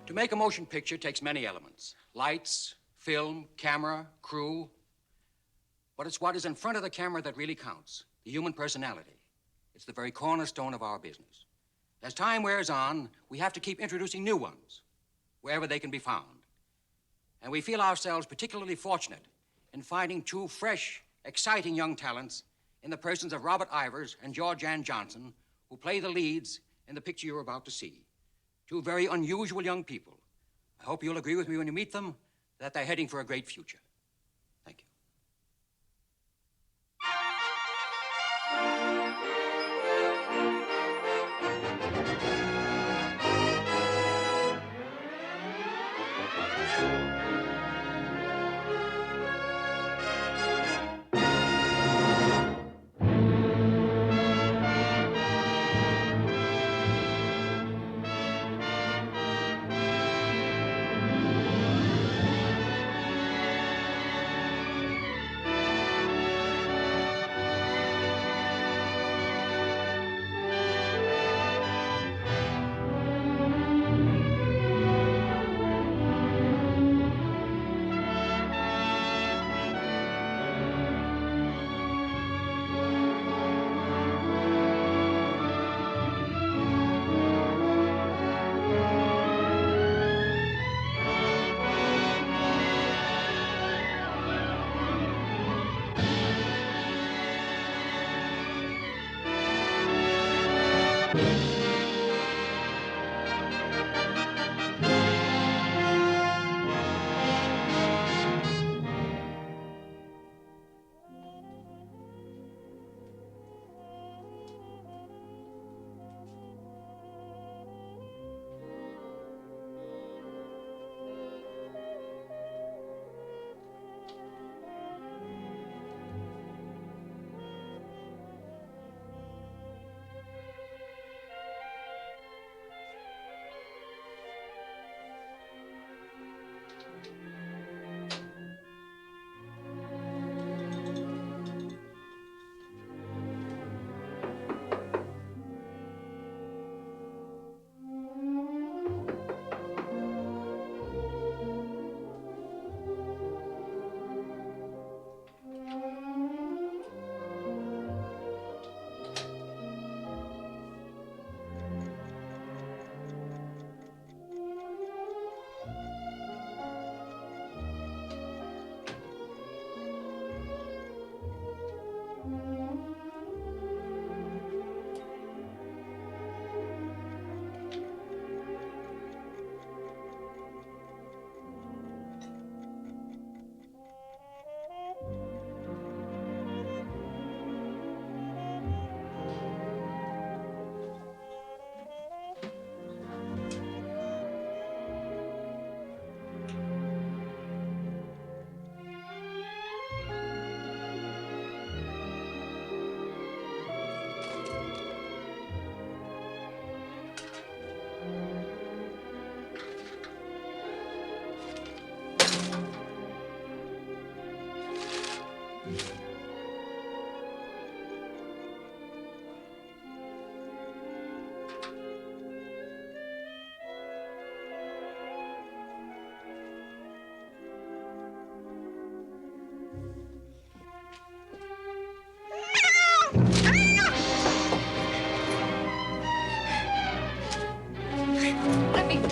To make a motion picture takes many elements. Lights, film, camera, crew. But it's what is in front of the camera that really counts, the human personality. It's the very cornerstone of our business. As time wears on, we have to keep introducing new ones, wherever they can be found. And we feel ourselves particularly fortunate in finding two fresh, exciting young talents in the persons of Robert Ivers and Georgann Johnson, who play the leads in the picture you're about to see. Two very unusual young people. I hope you'll agree with me when you meet them that they're heading for a great future. Thank you.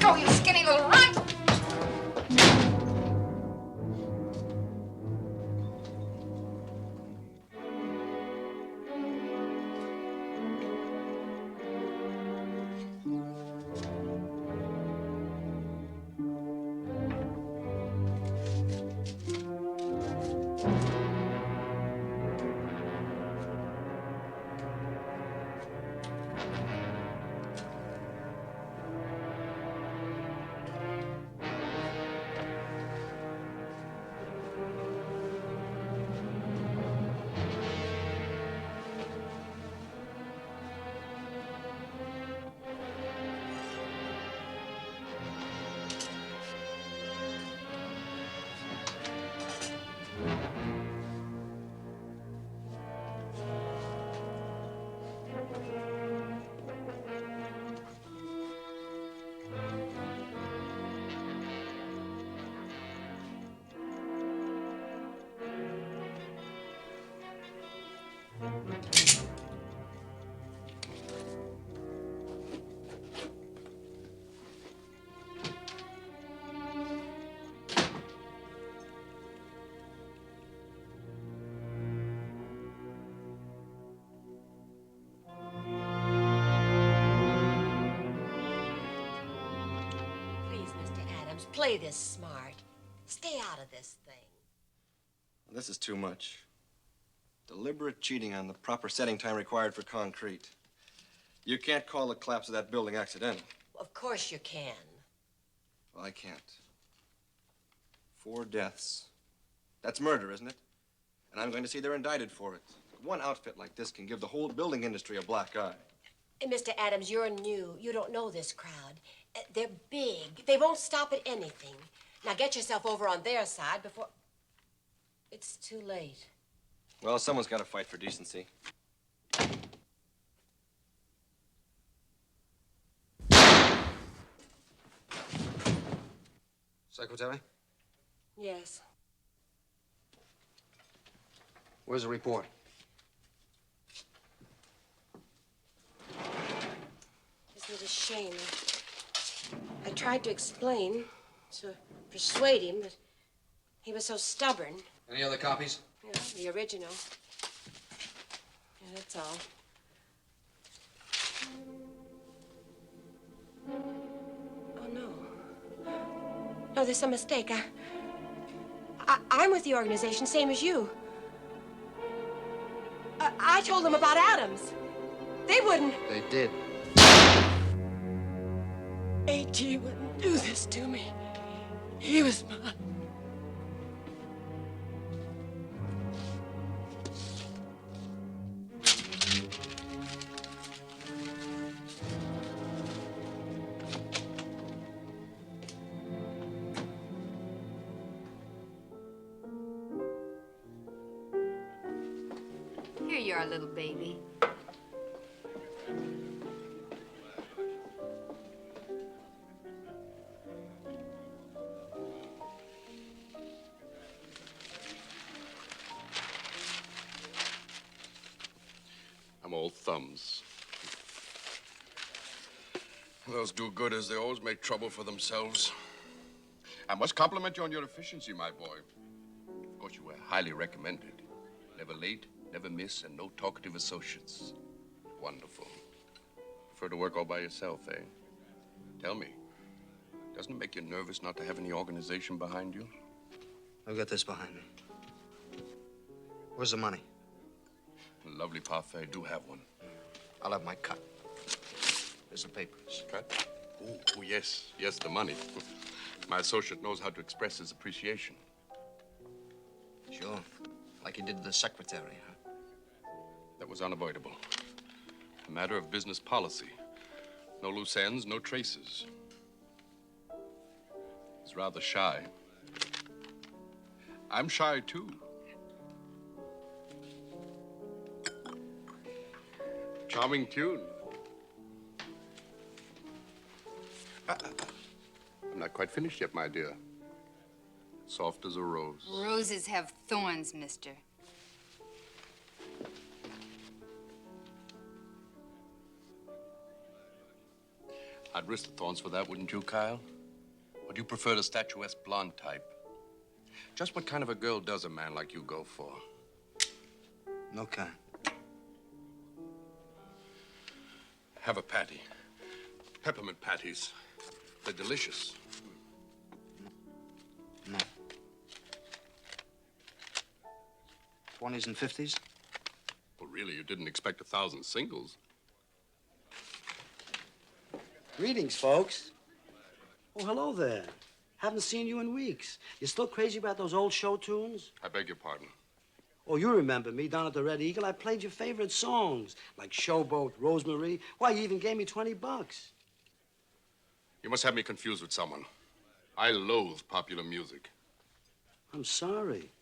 Go, you skinny little runt! play this smart. Stay out of this thing. This is too much. Deliberate cheating on the proper setting time required for concrete. You can't call the collapse of that building accidental. Of course you can. Well, I can't. 4 deaths. That's murder, isn't it? And I'm going to see they're indicted for it. One outfit like this can give the whole building industry a black eye. And Mr. Adams, you're new. You don't know this crowd. They're big. They won't stop at anything. Now get yourself over on their side before... It's too late. Well, someone's got to fight for decency. Secretary? Yes. Where's the report? Isn't it a shame? I tried to explain, to persuade him, but he was so stubborn. Any other copies? Yeah, the original. Yeah, that's all. Oh, no. No, there's some mistake. I'm with the organization, same as you. I told them about Adams. They wouldn't. They did. A.G. wouldn't do this to me. He was mine. Here you are, little baby. I'm all thumbs. Those do-gooders, they always make trouble for themselves. I must compliment you on your efficiency, my boy. Of course, you were highly recommended. Never late, never miss, and no talkative associates. Wonderful. Prefer to work all by yourself, eh? Tell me, doesn't it make you nervous not to have any organization behind you? I've got this behind me. Where's the money? Lovely parfait, do have one. I'll have my cut. There's the papers. Cut? Oh, yes, the money. My associate knows how to express his appreciation. Sure. Like he did the secretary, huh? That was unavoidable. A matter of business policy. No loose ends, no traces. He's rather shy. I'm shy, too. Charming tune. I'm not quite finished yet, my dear. Soft as a rose. Roses have thorns, mister. I'd risk the thorns for that, wouldn't you, Kyle? Or do you prefer the statuesque blonde type? Just what kind of a girl does a man like you go for? No kind. Have a patty. Peppermint patties. They're delicious. No. 20s and 50s? Well, really, you didn't expect 1,000 singles. Greetings, folks. Oh, hello there. Haven't seen you in weeks. You still crazy about those old show tunes? I beg your pardon. Oh, you remember me down at the Red Eagle. I played your favorite songs, like Showboat, Rosemary. Why, you even gave me $20. You must have me confused with someone. I loathe popular music. I'm sorry.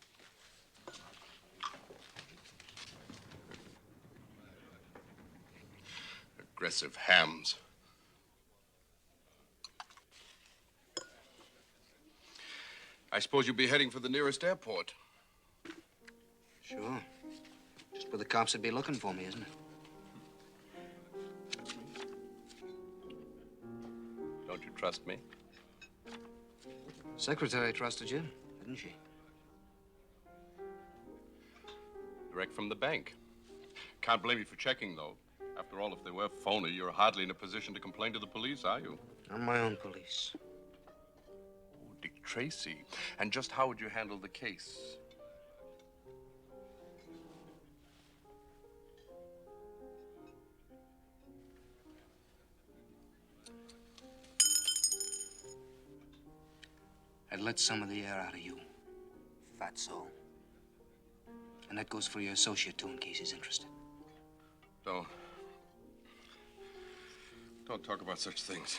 Aggressive hams. I suppose you'll be heading for the nearest airport. Sure. Just where the cops would be looking for me, isn't it? Don't you trust me? Secretary trusted you, didn't she? Direct from the bank. Can't blame you for checking, though. After all, if they were phony, you're hardly in a position to complain to the police, are you? I'm my own police. Oh, Dick Tracy? And just how would you handle the case? I'd let some of the air out of you, fatso. And that goes for your associate, too, in case he's interested. Don't talk about such things.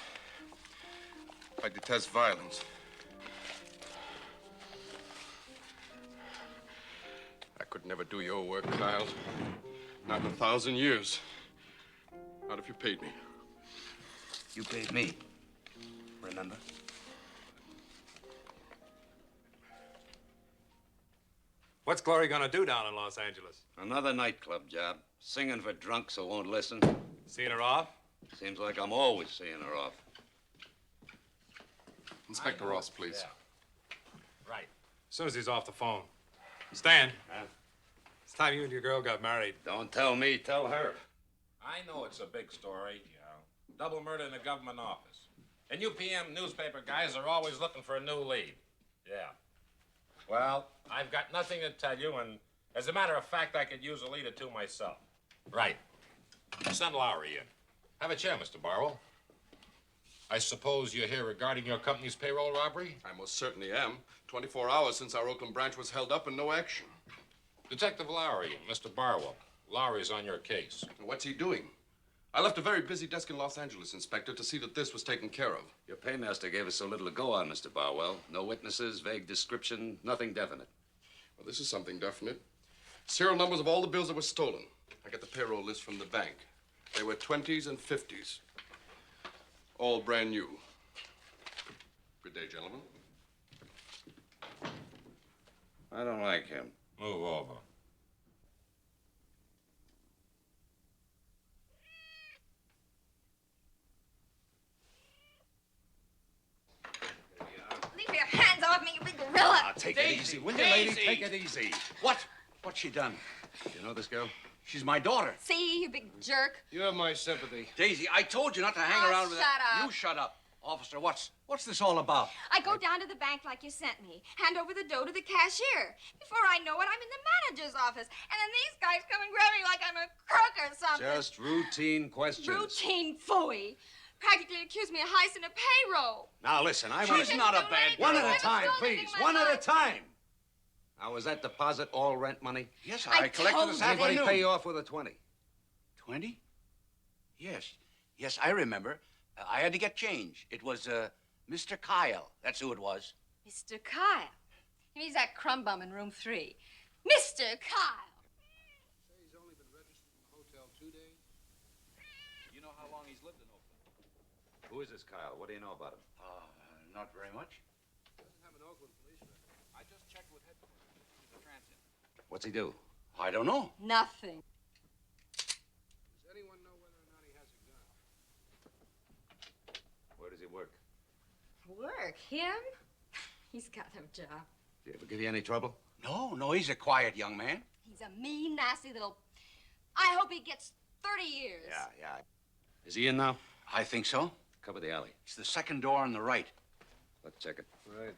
I detest violence. I could never do your work, Kyle. Not in 1,000 years. Not if you paid me. You paid me, remember? What's Glory gonna do down in Los Angeles? Another nightclub job. Singing for drunks who won't listen. Seeing her off? Seems like I'm always seeing her off. Inspector Ross, please. Yeah. Right. As soon as he's off the phone. Stan. It's time you and your girl got married. Don't tell me, tell her. I know it's a big story, double murder in a government office. And you PM newspaper guys are always looking for a new lead. Yeah. Well, I've got nothing to tell you, and as a matter of fact, I could use a lead or two myself. Right. Send Lowry in. Have a chair, Mr. Barwell. I suppose you're here regarding your company's payroll robbery? I most certainly am. 24 hours since our Oakland branch was held up and no action. Detective Lowry, Mr. Barwell. Lowry's on your case. What's he doing? I left a very busy desk in Los Angeles, Inspector, to see that this was taken care of. Your paymaster gave us so little to go on, Mr. Barwell. No witnesses, vague description, nothing definite. Well, this is something definite. Serial numbers of all the bills that were stolen. I got the payroll list from the bank. They were 20s and 50s. All brand new. Good day, gentlemen. I don't like him. Move over. Leave your hands off me, you big gorilla! Now, take it easy, will you, lady? Take it easy. What? What's she done? You know this girl? She's my daughter. See, you big jerk. You have my sympathy. Daisy, I told you not to hang Oh, around with shut that. up. You shut up. Officer, what's this all about? I go down to the bank like you sent me, hand over the dough to the cashier. Before I know it, I'm in the manager's office. And then these guys come and grab me like I'm a crook or something. Just routine questions. Routine phooey. Practically accuse me of heisting a payroll. Now, listen, She's not a bad girl. One at a time, please. One at a time. Now, was that deposit all rent money? Yes, I I collected told this you. Somebody afternoon. pay you off with a 20. 20? Yes, I remember. I had to get change. It was, Mr. Kyle. That's who it was. Mr. Kyle. He means that crumb bum in room 3. Mr. Kyle. Say he's only been registered in the hotel 2 days. You know how long he's lived in Oakland? Who is this Kyle? What do you know about him? Not very much. Doesn't have an Oakland police record. I just checked with headquarters. He's a transient. What's he do? I don't know. Nothing. Does anyone know whether or not he has a gun? Where does he work? Work? Him? He's got no job. Did he ever give you any trouble? No, he's a quiet young man. He's a mean, nasty little... I hope he gets 30 years. Yeah. Is he in now? I think so. Cover the alley. It's the second door on the right. Let's check it. Right.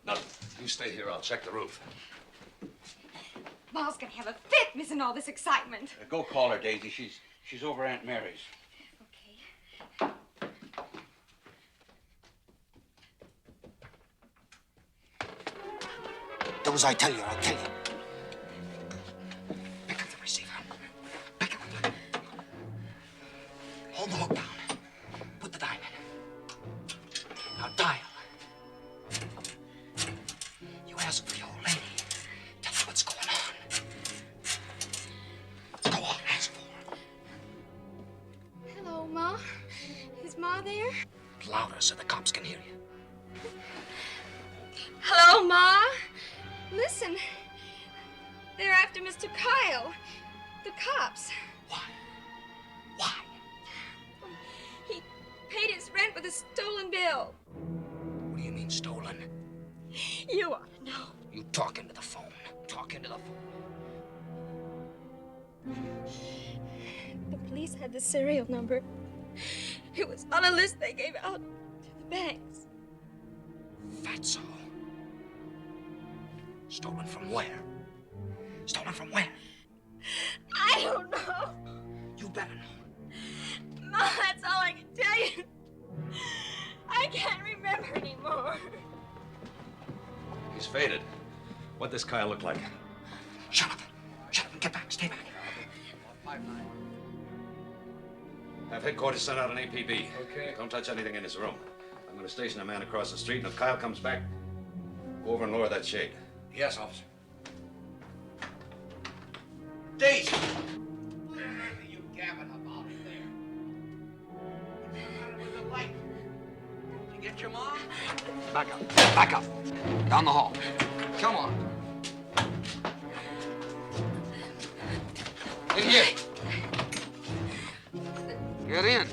No, you stay here. I'll check the roof. Ma's gonna have a fit missing all this excitement. Go call her, Daisy. She's over Aunt Mary's. Okay. Do as I tell you, I'll kill you. Pick up the receiver. Pick it up. Hold the hook down. Put the dime in. Now dial. You ask for your old lady. Tell her what's going on. Go on, ask for her. Hello, Ma. Is Ma there? Louder so the cops can hear you. Hello, Ma. Listen. They're after Mr. Kyle. The cops. Why? Why? He paid his rent with a stolen bill. What do you mean stolen? You ought to know. You talk into the phone. Talk into the phone. The police had the serial number. It was on a list they gave out to the banks. Fatso. Stolen from where? Stolen from where? I don't know. You better know. Ma, that's all I can tell you. I can't remember anymore. He's faded. What does Kyle look like? Shut up. Shut up and get back. Stay back. Have headquarters send out an APB. Okay. Don't touch anything in his room. I'm going to station a man across the street, and if Kyle comes back, go over and lower that shade. Yes, officer. Daisy! What are you gabbing about in there? What's the matter with the light? Did you get your mom? Back up. Back up. Down the hall. Come on. In here. Get in.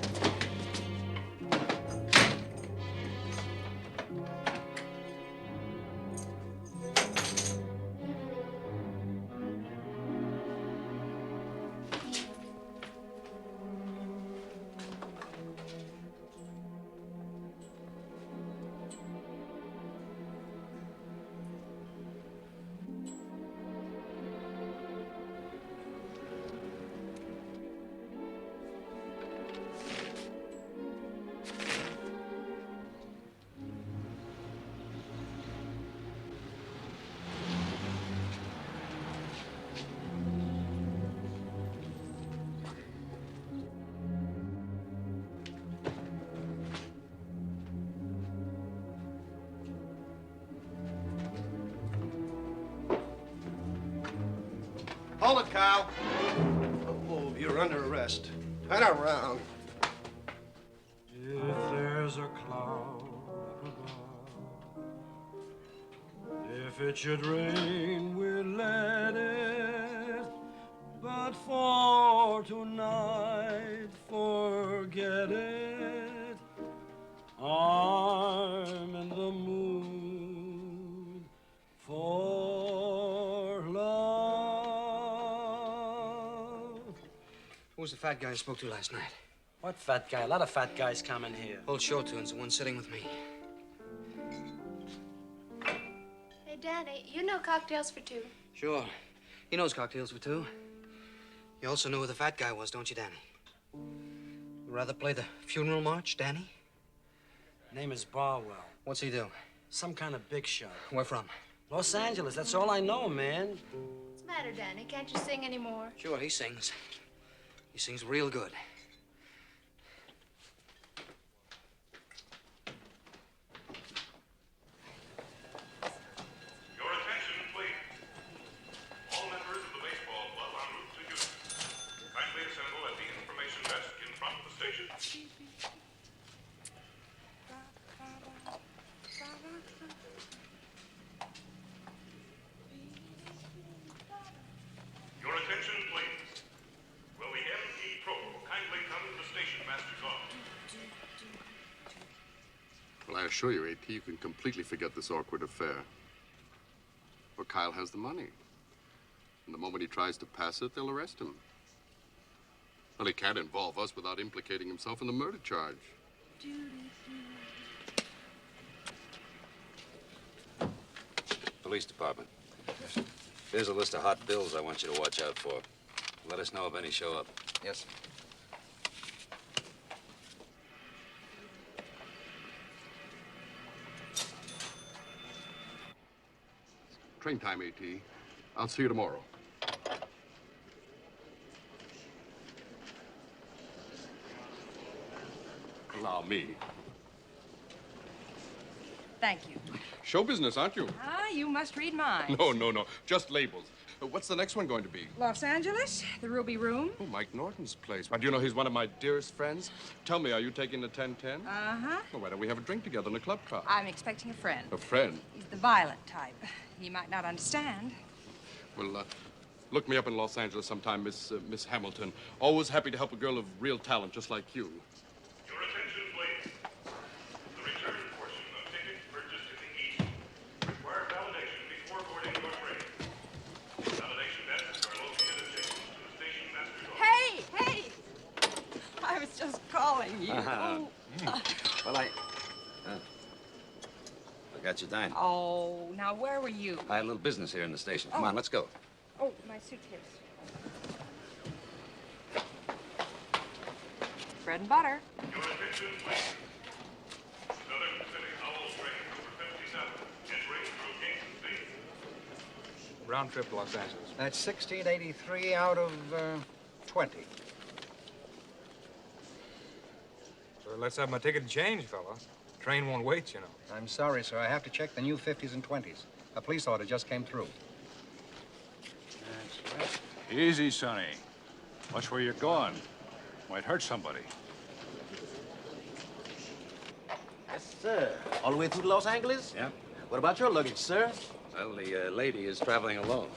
Hold it, Kyle. Oh, you're under arrest. Turn around. If there's a cloud above, if it should rain, we'll let it. But for tonight, forget it. I'm in the mood for love. Who was the fat guy I spoke to last night? What fat guy? A lot of fat guys come in here. Old show tunes, the one sitting with me. Hey, Danny, you know cocktails for two. Sure. He knows cocktails for two. You also know who the fat guy was, don't you, Danny? You rather play the funeral march, Danny? Name is Barwell. What's he do? Some kind of big shot. Where from? Los Angeles, that's all I know, man. What's the matter, Danny? Can't you sing anymore? Sure, he sings. He sings real good. Your attention, please. All members of the baseball club en route to Houston. Kindly assemble at the information desk in front of the station. Your attention, please. Will the MP Pro kindly come to the station master's office? Well, I assure you, A.T., you can completely forget this awkward affair. For Kyle has the money. And the moment he tries to pass it, they'll arrest him. Well, he can't involve us without implicating himself in the murder charge. Police department. Here's a list of hot bills I want you to watch out for. Let us know if any show up. Yes. Train time, A.T. I'll see you tomorrow. Allow me. Thank you. Show business, aren't you? Ah, you must read mine. No. Just labels. What's the next one going to be? Los Angeles, the Ruby Room. Oh, Mike Norton's place. Why, do you know he's one of my dearest friends? Tell me, are you taking the 10-10? Uh-huh. Well, why don't we have a drink together in a club car? I'm expecting a friend. A friend? He's the violent type. He might not understand. Well, look me up in Los Angeles sometime, Miss Hamilton. Always happy to help a girl of real talent just like you. Your attention, please. The return portion of tickets purchased in the East require Forgot your dime. Oh, now where were you? I had a little business here in the station. Come on, let's go. Oh, my suitcase. Bread and butter. Your attention, please. Southern Pacific Owl train number 57, entering through Kingston Station. Round trip to Los Angeles. That's 1683 out of 20. So let's have my ticket and change, fella. Train won't wait, you know. I'm sorry, sir. I have to check the new 50s and 20s. A police order just came through. That's right. Easy, Sonny. Watch where you're going. Might hurt somebody. Yes, sir. All the way through to Los Angeles? Yeah. What about your luggage, sir? Well, the lady is traveling alone.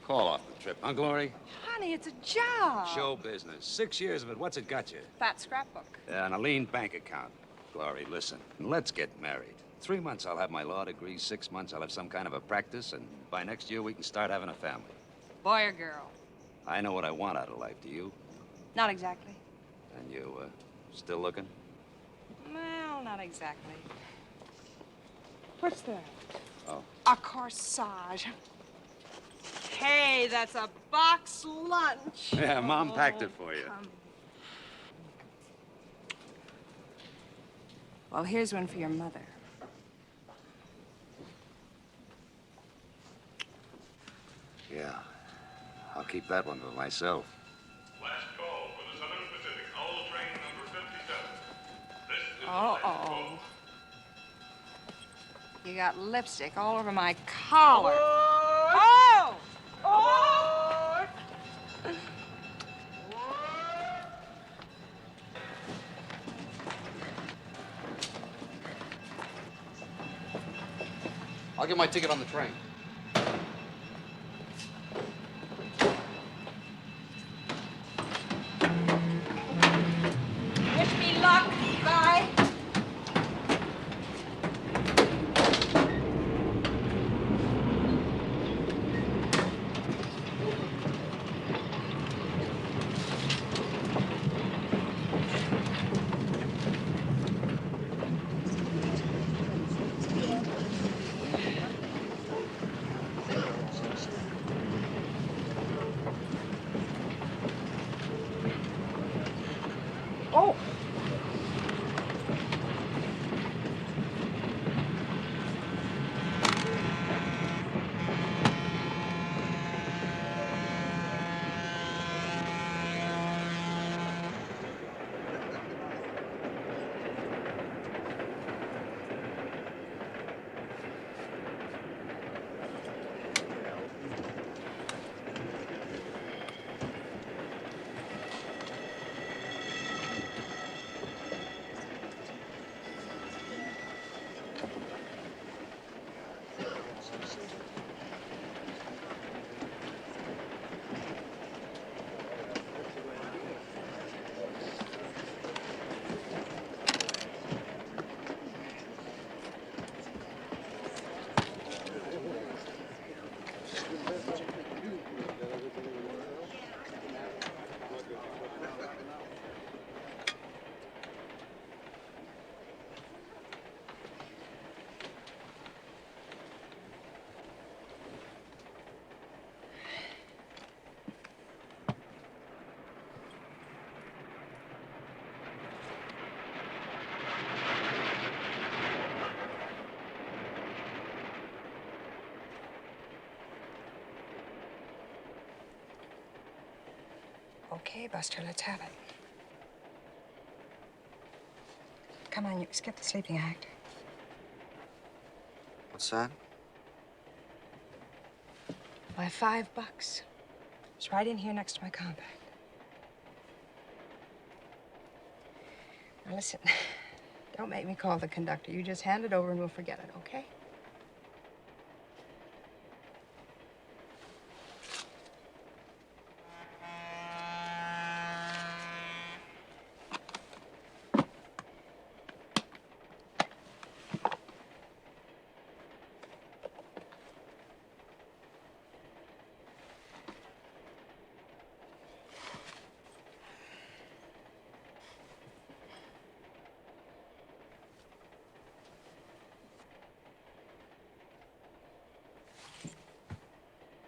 Call off the trip, huh, Glory? Honey, it's a job. Show business. 6 years of it. What's it got you? Fat scrapbook. And a lean bank account. Glory, listen. Let's get married. 3 months, I'll have my law degree. 6 months, I'll have some kind of a practice. And by next year, we can start having a family. Boy or girl? I know what I want out of life. Do you? Not exactly. And you, still looking? Well, not exactly. What's that? Oh. A corsage. Hey, that's a box lunch. Yeah, Mom packed it for you. Well, here's one for your mother. Yeah. I'll keep that one for myself. Last call for the Southern Pacific Owl train number 57. This is Uh-oh. You got lipstick all over my collar. Oh! Oh! I'll get my ticket on the train. Wish me luck. Bye. Oh. Okay, Buster, let's have it. Come on, you skip the sleeping act. What's that? Why, $5. It's right in here next to my compact. Now listen, don't make me call the conductor. You just hand it over and we'll forget it, okay?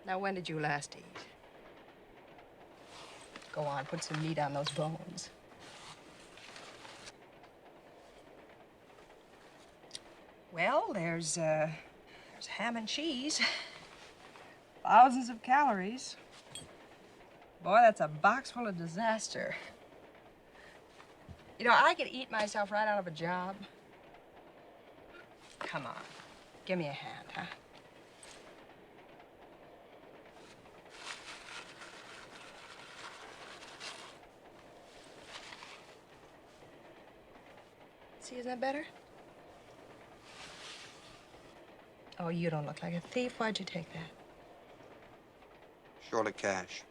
Now, when did you last eat? Go on, put some meat on those bones. Well, there's ham and cheese. Thousands of calories. Boy, that's a box full of disaster. You know, I could eat myself right out of a job. Come on, give me a hand, huh? See, isn't that better? Oh, you don't look like a thief. Why'd you take that? Short of cash.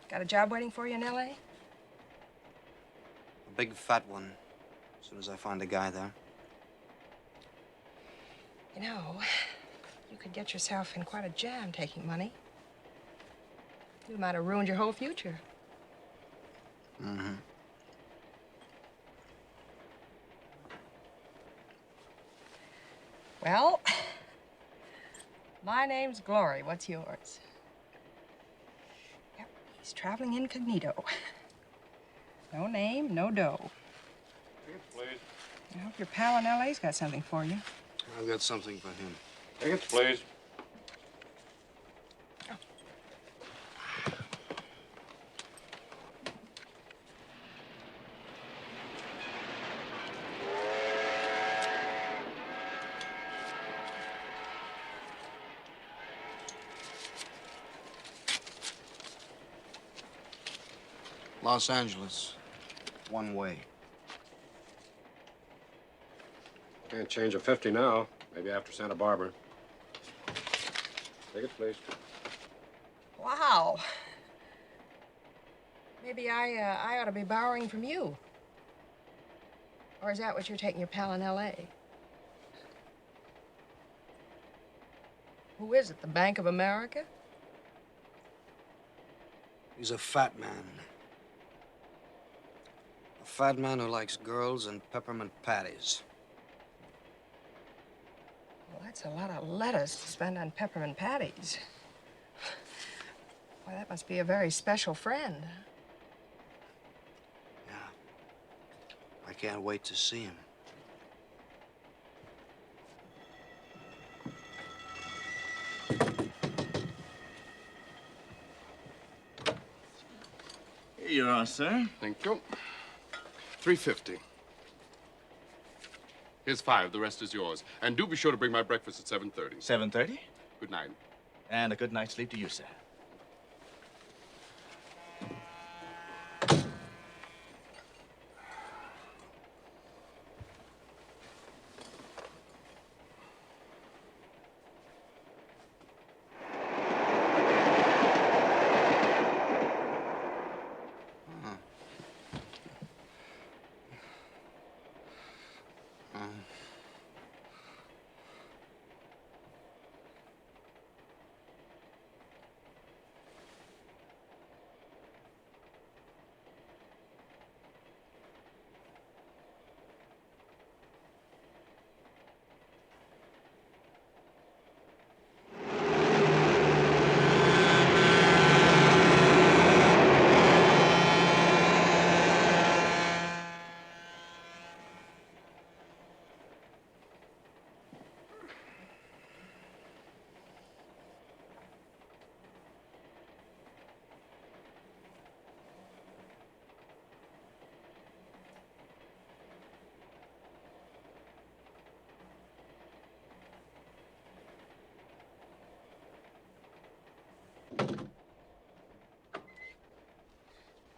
Got a job waiting for you in L.A.? A big fat one, as soon as I find a guy there. You know, you could get yourself in quite a jam taking money. You might have ruined your whole future. Mm-hmm. Well, my name's Glory. What's yours? Yep, he's traveling incognito. No name, no dough. Please. I hope your pal in L.A.'s got something for you. I've got something for him. Tickets, please. Los Angeles. One way. Can't change a 50 now. Maybe after Santa Barbara. Tickets, please. Wow. Maybe I ought to be borrowing from you. Or is that what you're taking your pal in L.A.? Who is it, the Bank of America? He's a fat man. A fat man who likes girls and peppermint patties. Well, that's a lot of lettuce to spend on peppermint patties. Well, that must be a very special friend. I can't wait to see him. Here you are, sir. Thank you. $3.50. Here's $5. The rest is yours. And do be sure to bring my breakfast at 7:30. 7:30? Good night. And a good night's sleep to you, sir.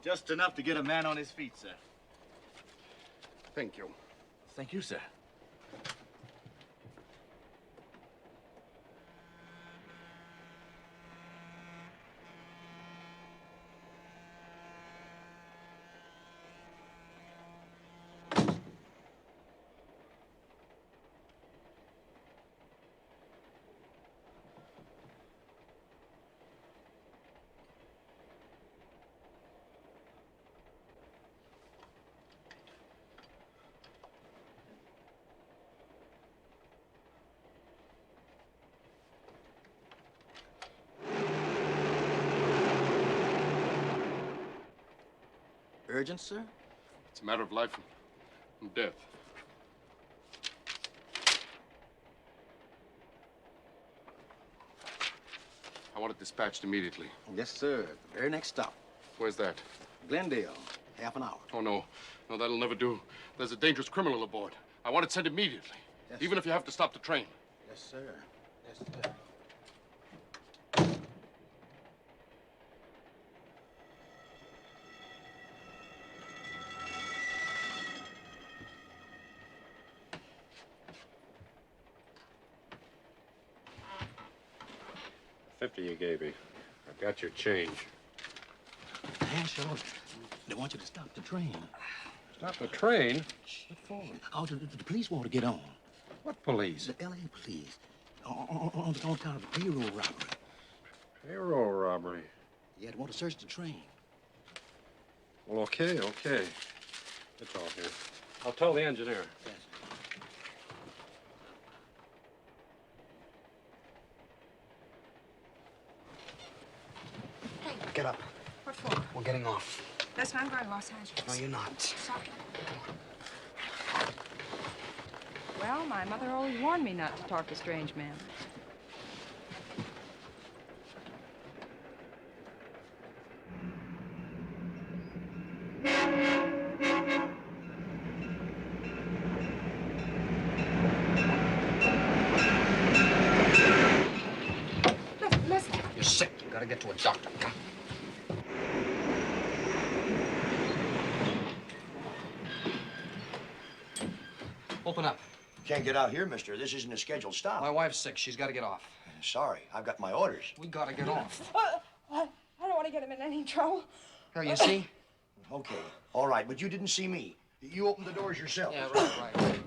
Just enough to get a man on his feet, sir. Thank you. Thank you, sir. urgent, sir? It's a matter of life and death. I want it dispatched immediately. Yes, sir. The very next stop. Where's that? Glendale. Half an hour. Oh, no. No, that'll never do. There's a dangerous criminal aboard. I want it sent immediately. Yes, even if you have to stop the train. Yes, sir. Yes, sir. $50 you gave me. I've got your change. Man, Short, they want you to stop the train. Stop the train? What for? Oh, the police want to get on. What police? The L.A. police. On account of the payroll robbery. Payroll robbery. Yeah, they want to search the train. Well, okay. It's all here. I'll tell the engineer. Yes. Get up. What for? We're getting off. Listen, I'm going to Los Angeles. No, you're not. Sorry. Well, my mother always warned me not to talk to strange men. Listen. You're sick. You gotta get to a doctor. Come. Open up. Can't get out here, mister. This isn't a scheduled stop. My wife's sick. She's got to get off. Sorry, I've got my orders. We got to get off. I don't want to get him in any trouble. Here, you see? Okay, all right, but you didn't see me. You opened the doors yourself. Yeah, right.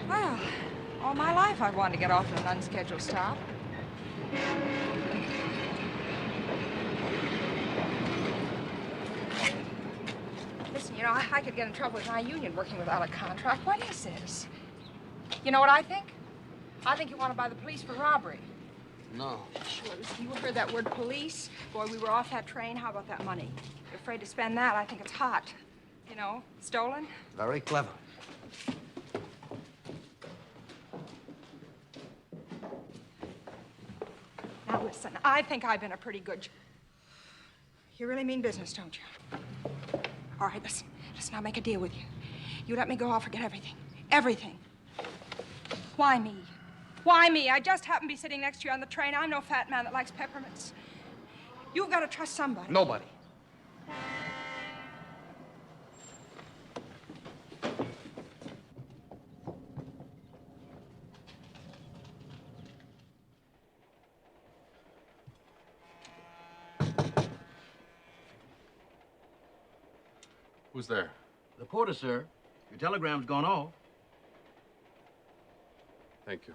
Well, all my life I've wanted to get off at an unscheduled stop. Listen, you know, I could get in trouble with my union working without a contract. What is this? You know what I think? I think you want to buy the police for robbery. No. Sure, listen, you heard that word police? Boy, we were off that train. How about that money? You're afraid to spend that. I think it's hot. You know, stolen. Very clever. Now, listen, I think I've been a pretty good... You really mean business, don't you? All right, listen. Listen, I'll make a deal with you. You let me go, I'll forget everything. Everything. Why me? Why me? I just happen to be sitting next to you on the train. I'm no fat man that likes peppermints. You've got to trust somebody. Nobody. Who's there? The porter, sir. Your telegram's gone off. Thank you.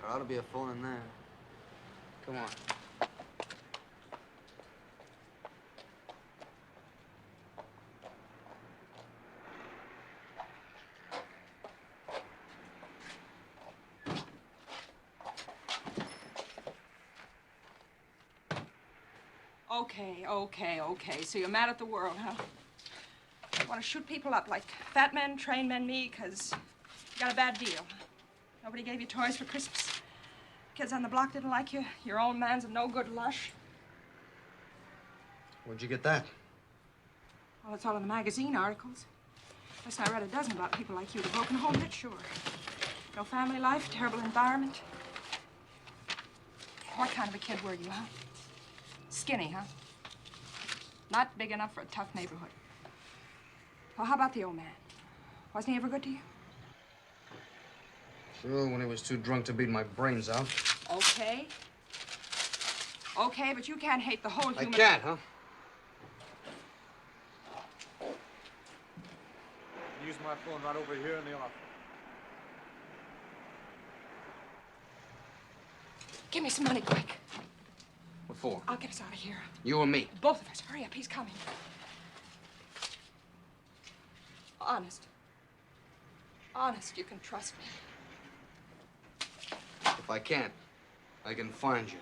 There ought to be a phone in there. Come on. Okay. So you're mad at the world, huh? You want to shoot people up like fat men, train men, me, because you got a bad deal. Nobody gave you toys for Christmas. Kids on the block didn't like you. Your own man's a no-good lush. Where'd you get that? Well, it's all in the magazine articles. Listen, I read a dozen about people like you. The broken home hit, sure. No family life, terrible environment. What kind of a kid were you, huh? Skinny, huh? Not big enough for a tough neighborhood. Well, how about the old man? Wasn't he ever good to you? Sure, when he was too drunk to beat my brains out. Okay. Okay, but you can't hate the whole human... I can't, huh? Use my phone right over here in the office. Give me some money, quick. What for? I'll get us out of here. You or me? Both of us. Hurry up, he's coming. Honest. Honest, you can trust me. If I can't, I can find you.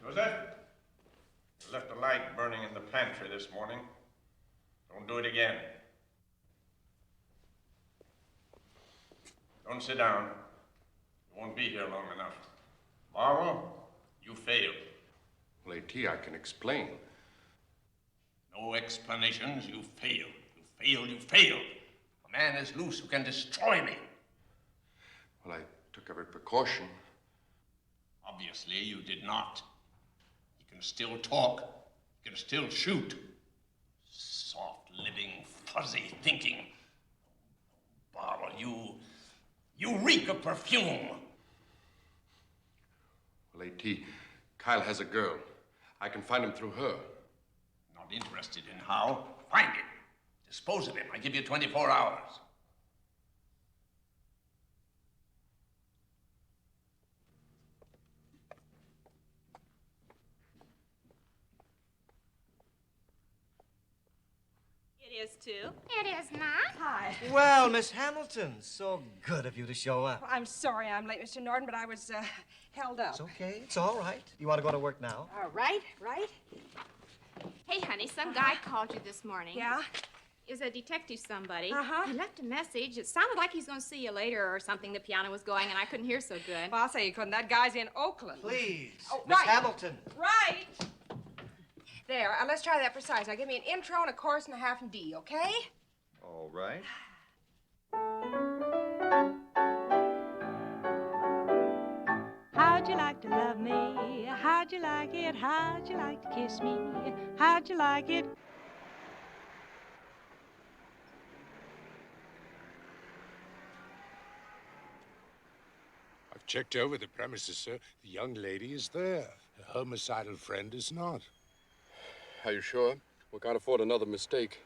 Joseph, you left a light burning in the pantry this morning. Don't do it again. Don't sit down. You won't be here long enough. Tomorrow, you failed. Well, A.T., I can explain. No explanations. You failed. You failed. You failed. A man is loose who can destroy me. Well, I took every precaution. Obviously, you did not. You can still talk. You can still shoot. Soft living, fuzzy thinking. Barbara, you reek of perfume. Well, A.T., Kyle has a girl. I can find him through her. Not interested in how. Find him. Dispose of him. I give you 24 hours. It is too. It is not. Hi. Well, Miss Hamilton, so good of you to show up. Well, I'm sorry I'm late, Mr. Norton, but I was held up. It's okay. It's all right. You want to go to work now? Right. Hey, honey, some guy called you this morning. Yeah? It was a detective somebody. Uh-huh. He left a message. It sounded like he's going to see you later or something. The piano was going, and I couldn't hear so good. Well, I'll say you couldn't. That guy's in Oakland. Please. Oh, Miss right. Hamilton. Right. There. Let's try that precise. Now, give me an intro and a chorus and a half in D, okay? All right. How'd you like to love me? How'd you like it? How'd you like to kiss me? How'd you like it? I've checked over the premises, sir. The young lady is there. Her homicidal friend is not. Are you sure? We can't afford another mistake.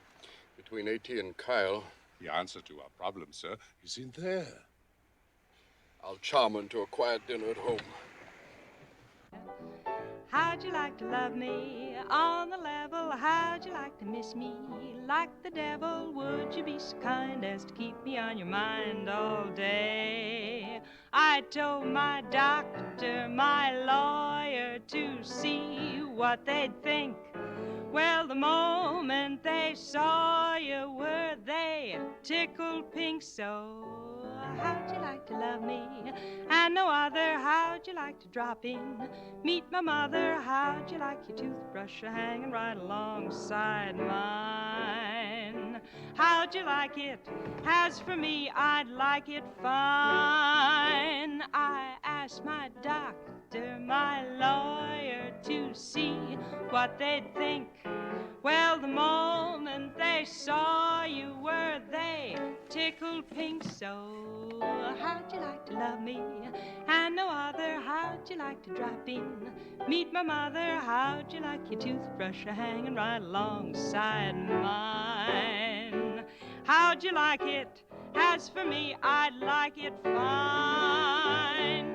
Between A.T. and Kyle. The answer to our problem, sir, is in there. I'll charm her into a quiet dinner at home. How'd you like to love me on the level? How'd you like to miss me like the devil? Would you be so kind as to keep me on your mind all day? I told my doctor, my lawyer, to see what they'd think. Well, the moment they saw you, were they tickled pink? So how'd you like to love me and no other? How'd you like to drop in, meet my mother? How'd you like your toothbrush hanging right alongside mine? How'd you like it? As for me, I'd like it fine. I asked my doctor, my lawyer, to see what they'd think. Well, the moment they saw you, were they tickled pink? So how'd you like to love me and no other? How'd you like to drop in, meet my mother? How'd you like your toothbrush hanging right alongside mine? How'd you like it? As for me, I'd like it fine.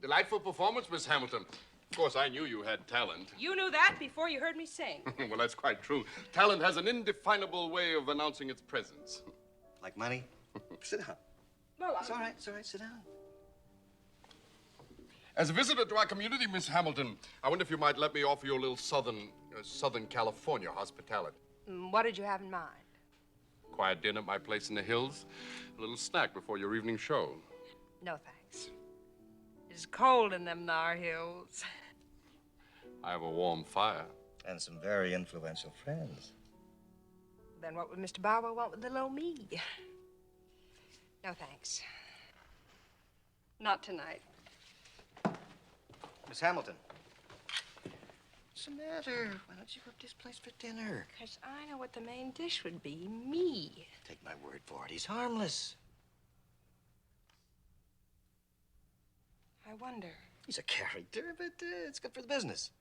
Delightful performance, Miss Hamilton. Of course, I knew you had talent. You knew that before you heard me sing. Well, that's quite true. Talent has an indefinable way of announcing its presence. Like money? Sit down. Well, It's all right, sit down. As a visitor to our community, Miss Hamilton, I wonder if you might let me offer you a little Southern California hospitality. What did you have in mind? Quiet dinner at my place in the hills, a little snack before your evening show. No, thanks. It's cold in them Noir hills. I have a warm fire. And some very influential friends. Then what would Mr. Barber want with little old me? No, thanks. Not tonight. Miss Hamilton. What's the matter? Why don't you go up to this place for dinner? Because I know what the main dish would be. Me. Take my word for it. He's harmless. I wonder. He's a character, but it's good for the business.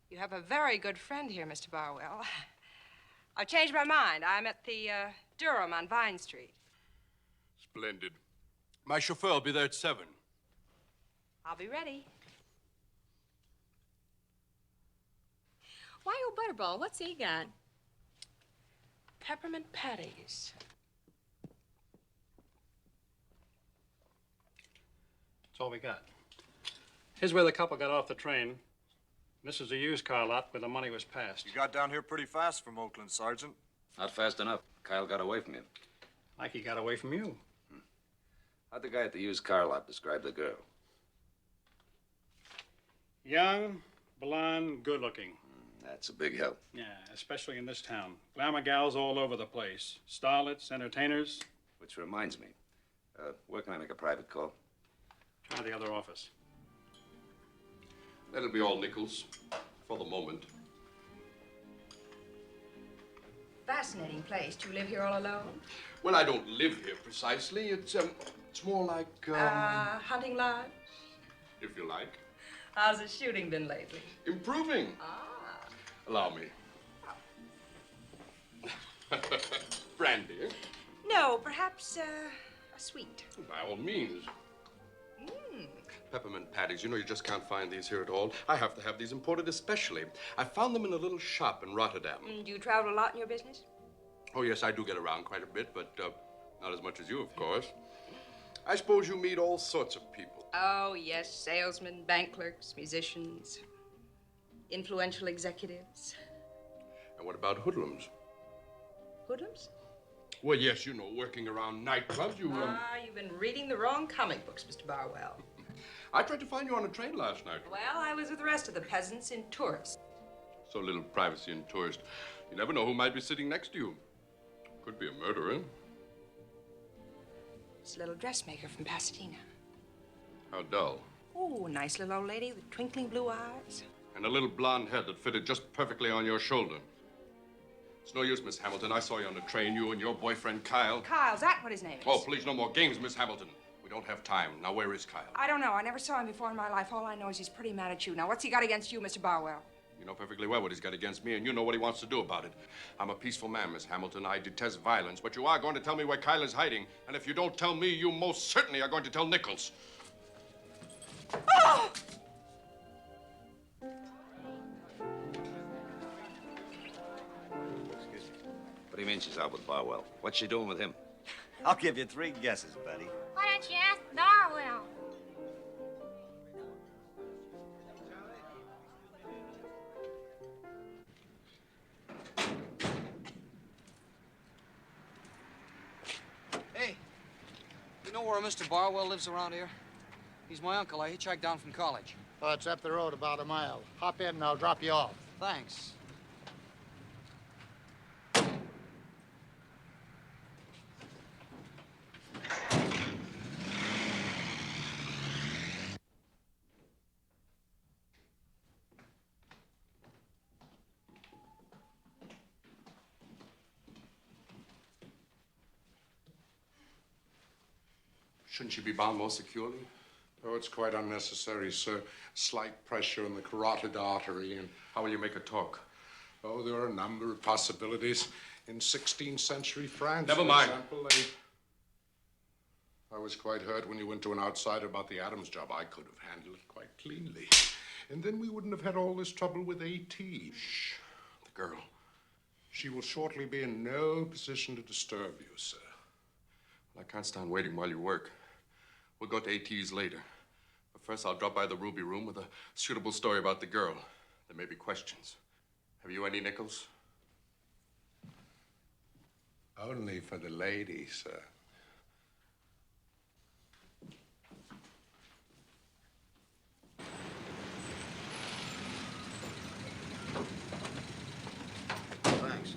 You have a very good friend here, Mr. Barwell. I've changed my mind. I'm at the Durham on Vine Street. Splendid. My chauffeur will be there at 7. I'll be ready. Why, old Butterball, what's he got? Peppermint patties. That's all we got. Here's where the couple got off the train. This is a used car lot where the money was passed. You got down here pretty fast from Oakland, Sergeant. Not fast enough. Kyle got away from you. Like he got away from you. How'd the guy at the used car lot describe the girl? Young, blonde, good-looking. That's a big help. Yeah, especially in this town. Glamour gals all over the place. Starlets, entertainers. Which reminds me, where can I make a private call? Try the other office. That'll be all, Nichols, for the moment. Fascinating place. Do you live here all alone? Well, I don't live here precisely. It's more like, Hunting lodge? if you like. How's the shooting been lately? Improving. Allow me. Brandy, eh? No, perhaps a sweet. By all means. Peppermint patties. You know, you just can't find these here at all. I have to have these imported especially. I found them in a little shop in Rotterdam. Do you travel a lot in your business? Oh, yes, I do get around quite a bit, but not as much as you, of course. I suppose you meet all sorts of people. Oh, yes. Salesmen, bank clerks, musicians, influential executives. And what about hoodlums? Hoodlums? Well, yes, you know, working around nightclubs, you... You've been reading the wrong comic books, Mr. Barwell. I tried to find you on a train last night. Well, I was with the rest of the peasants in tourists. So little privacy in tourist. You never know who might be sitting next to you. Could be a murderer. It's a little dressmaker from Pasadena. How dull. Oh, nice little old lady with twinkling blue eyes. And a little blonde head that fitted just perfectly on your shoulder. It's no use, Miss Hamilton. I saw you on the train, you and your boyfriend, Kyle. Kyle's that what his name is? Oh, please, no more games, Miss Hamilton. We don't have time. Now, where is Kyle? I don't know. I never saw him before in my life. All I know is he's pretty mad at you. Now, what's he got against you, Mr. Barwell? You know perfectly well what he's got against me, and you know what he wants to do about it. I'm a peaceful man, Miss Hamilton. I detest violence, but you are going to tell me where Kyle is hiding. And if you don't tell me, you most certainly are going to tell Nichols. Oh! Excuse me. What do you mean she's out with Barwell? What's she doing with him? I'll give you 3 guesses, buddy. Why don't you ask Darwell? Hey, you know where Mr. Barwell lives around here? He's my uncle. I hitchhiked down from college. Oh, it's up the road about a mile. Hop in and I'll drop you off. Thanks. Shouldn't she be bound more securely? Oh, it's quite unnecessary, sir. Slight pressure on the carotid artery and... How will you make her talk? Oh, there are a number of possibilities. In 16th century France, Never for mind. example, I was quite hurt when you went to an outsider about the Adams job. I could have handled it quite cleanly. And then we wouldn't have had all this trouble with A.T. Shh. The girl. She will shortly be in no position to disturb you, sir. Well, I can't stand waiting while you work. We'll go to A.T.'s later. But first, I'll drop by the Ruby Room with a suitable story about the girl. There may be questions. Have you any nickels? Only for the lady, sir. Thanks.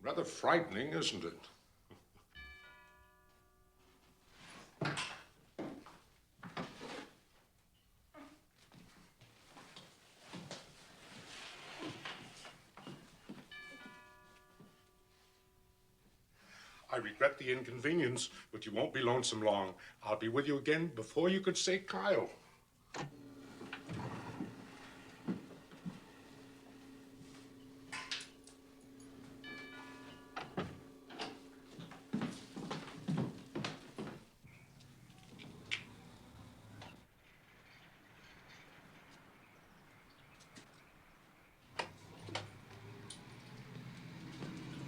Rather frightening, isn't it? I regret the inconvenience, but you won't be lonesome long. I'll be with you again before you could say Kyle.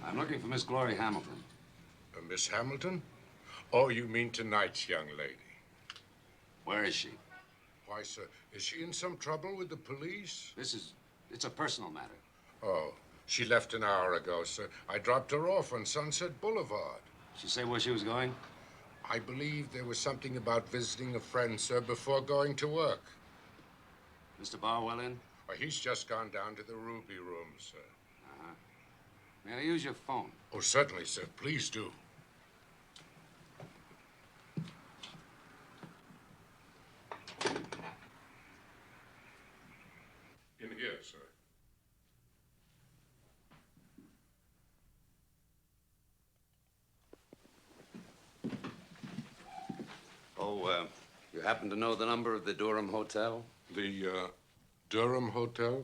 I'm looking for Miss Glory Hamilton. Miss Hamilton? Oh, you mean tonight's young lady. Where is she? Why, sir, is she in some trouble with the police? It's a personal matter. Oh, she left an hour ago, sir. I dropped her off on Sunset Boulevard. She say where she was going? I believe there was something about visiting a friend, sir, before going to work. Mr. Barwell in? Well, he's just gone down to the Ruby Room, sir. Uh-huh. May I use your phone? Oh, certainly, sir. Please do. In here, sir. Oh, you happen to know the number of the Durham Hotel? The, Durham Hotel?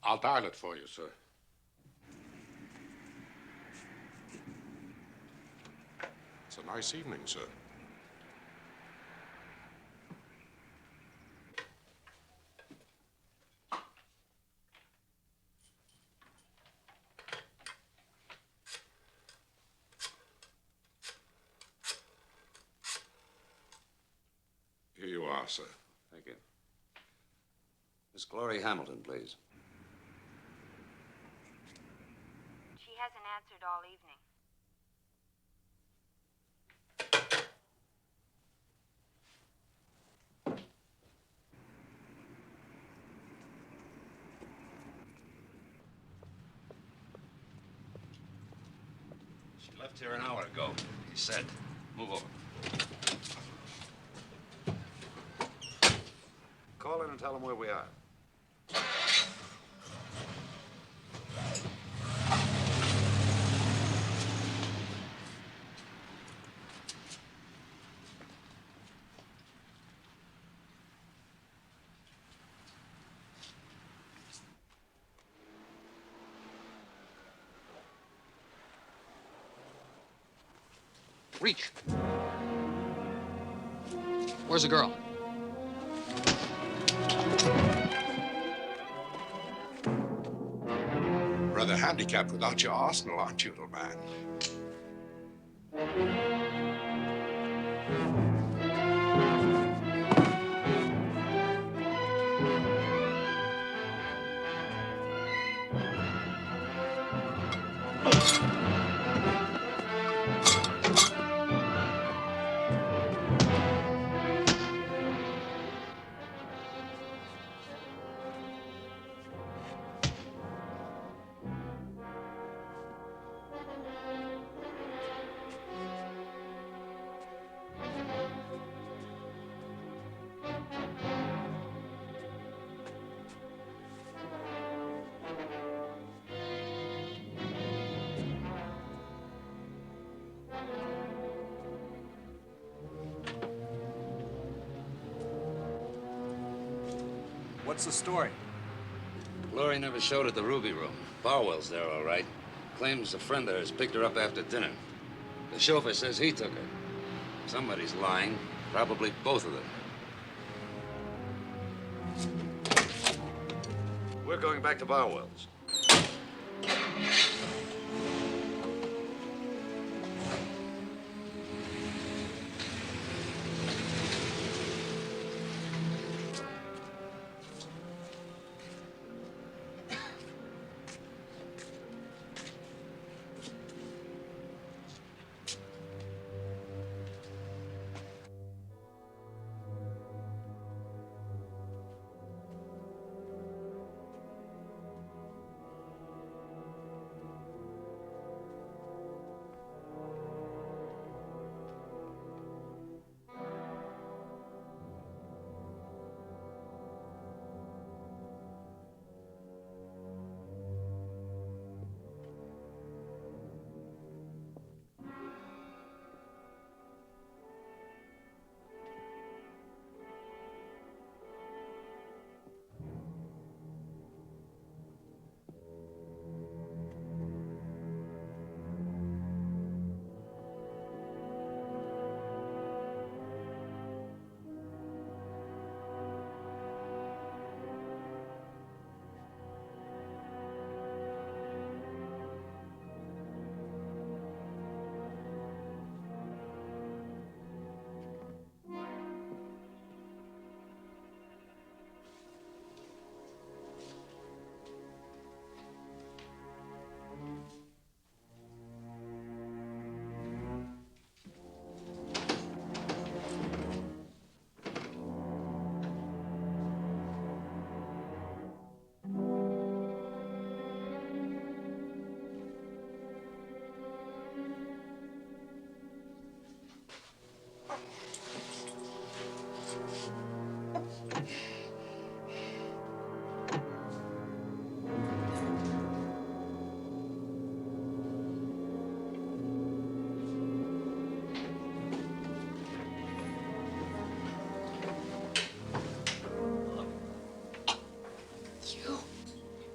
I'll dial it for you, sir. It's a nice evening, sir. Here you are, sir. Thank you. Miss Glory Hamilton, please. She hasn't answered all evening. She left here an hour ago, he said. Move over. Call in and tell them where we are. Reach. Where's the girl? Rather handicapped without your arsenal, aren't you, little man? What's the story? Glory never showed at the Ruby Room. Barwell's there, all right. Claims a friend of hers picked her up after dinner. The chauffeur says he took her. Somebody's lying. Probably both of them. We're going back to Barwell's.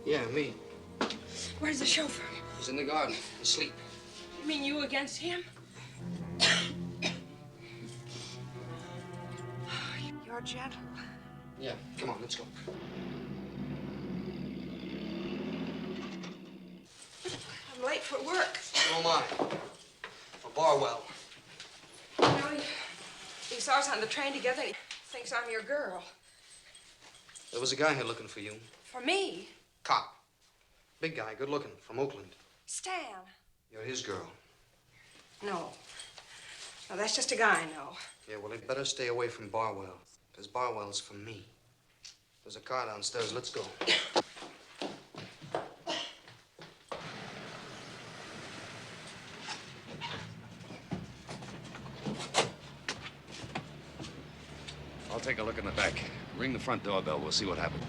Yeah, me. Where's the chauffeur? He's in the garden, asleep. You mean you against him? You're gentle. Yeah, come on, let's go. I'm late for work. So am I. For Barwell. You know, he saw us on the train together and he thinks I'm your girl. There was a guy here looking for you. For me? Cop. Big guy, good looking, from Oakland. Stan. You're his girl. No. No, that's just a guy I know. Yeah, well, he'd better stay away from Barwell, because Barwell's for me. There's a car downstairs. Let's go. I'll take a look in the back. Ring the front doorbell. We'll see what happened.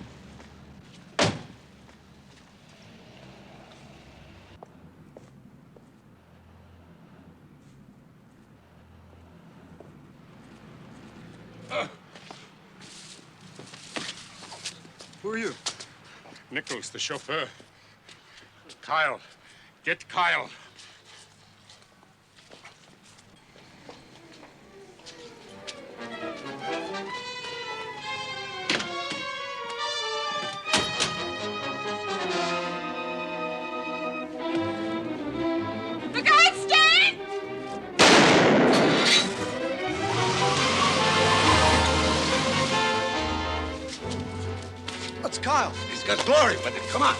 Who are you? Nichols, the chauffeur. Kyle. Get Kyle. What's Kyle? He's got glory with it. Come on.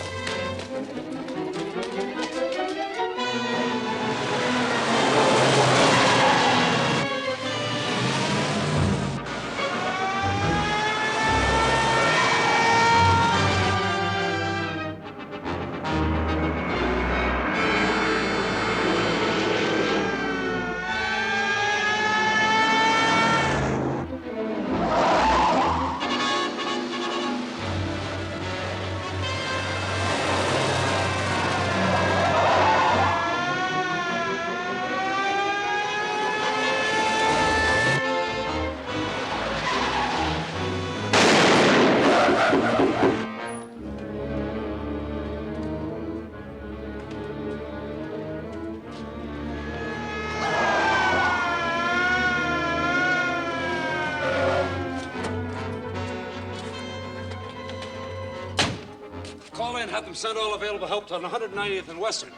Call in, have them send all available help to 190th and Western.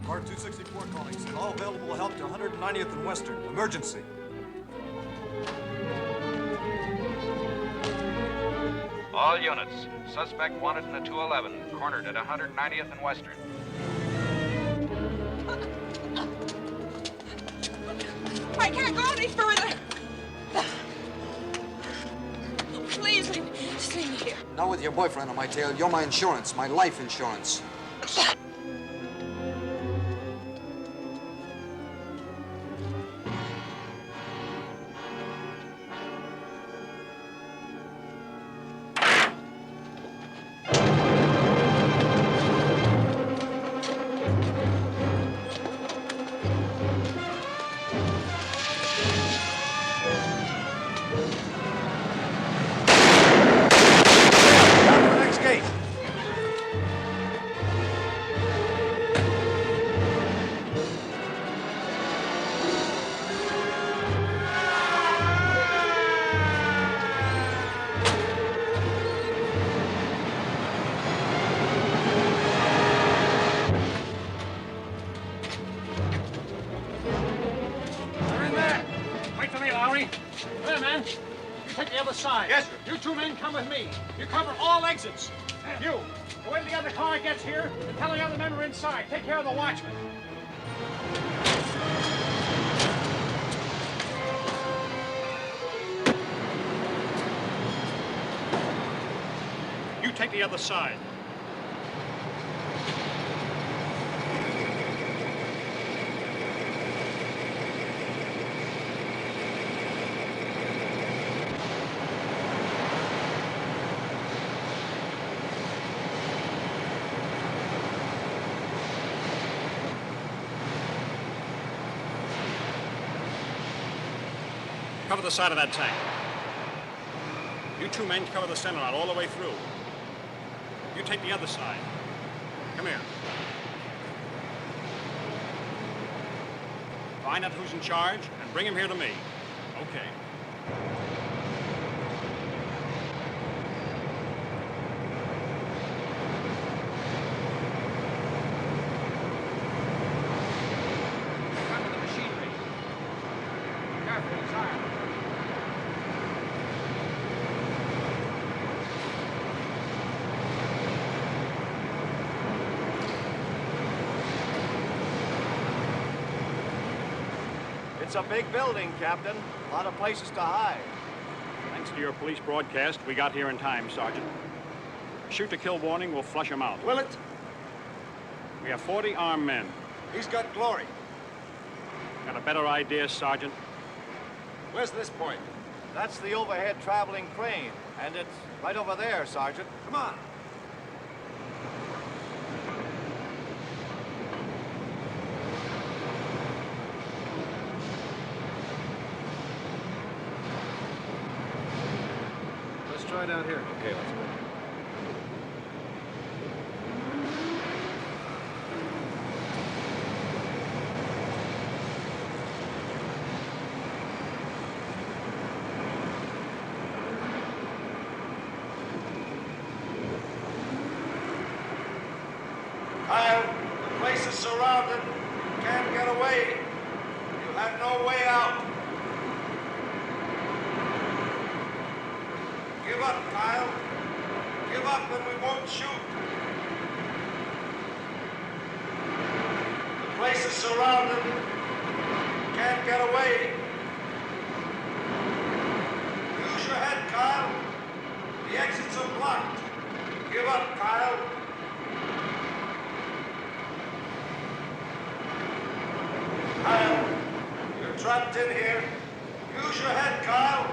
Car 264 calling. Send all available help to 190th and Western. Emergency. All units. Suspect wanted in the 211. Cornered at 190th and Western. I can't go any further. Please, just leave me here. Not with your boyfriend on my tail. You're my insurance, my life insurance. Side. Yes, sir. You two men come with me. You cover all exits. You, go in the other car gets here and tell the other men we're inside. Take care of the watchman. You take the other side. Cover the side of that tank. You two men cover the center out all the way through. You take the other side. Come here. Find out who's in charge and bring him here to me. Okay. Come to the machinery. Careful, it's iron. It's a big building, Captain. A lot of places to hide. Thanks to your police broadcast, we got here in time, Sergeant. Shoot to kill warning will flush them out. Will it? We have 40 armed men. He's got glory. Got a better idea, Sergeant? Where's this point? That's the overhead traveling crane, and it's right over there, Sergeant. Come on. Let's try down here. Okay, let's go. Kyle, the place is surrounded. You can't get away. You have no way out. Give up, Kyle. Give up and we won't shoot. The place is surrounded. Can't get away. Use your head, Kyle. The exits are blocked. Give up, Kyle. Kyle, you're trapped in here. Use your head, Kyle.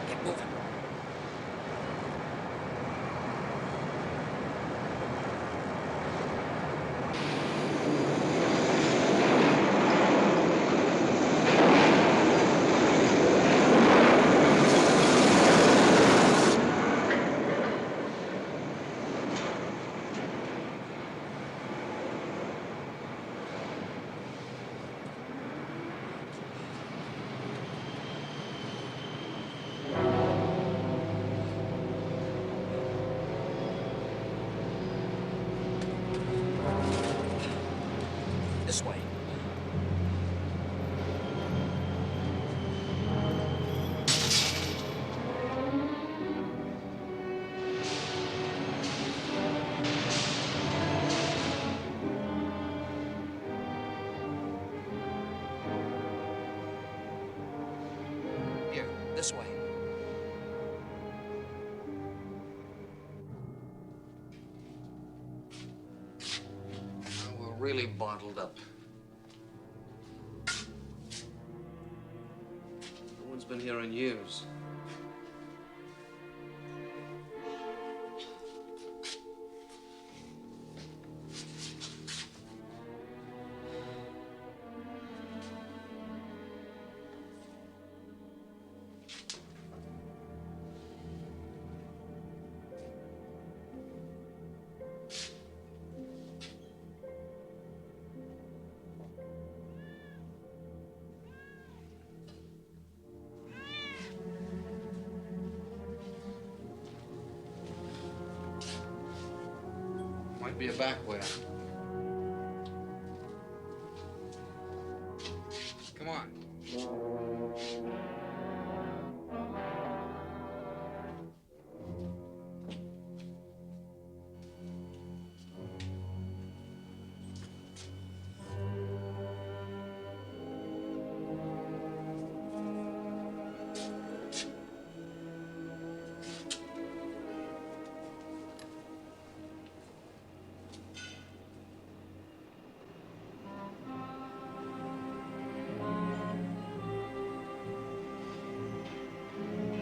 Get moving. This way. Here, this way. We're really bottled up. No one's been here in years. Might be a back way. Come on.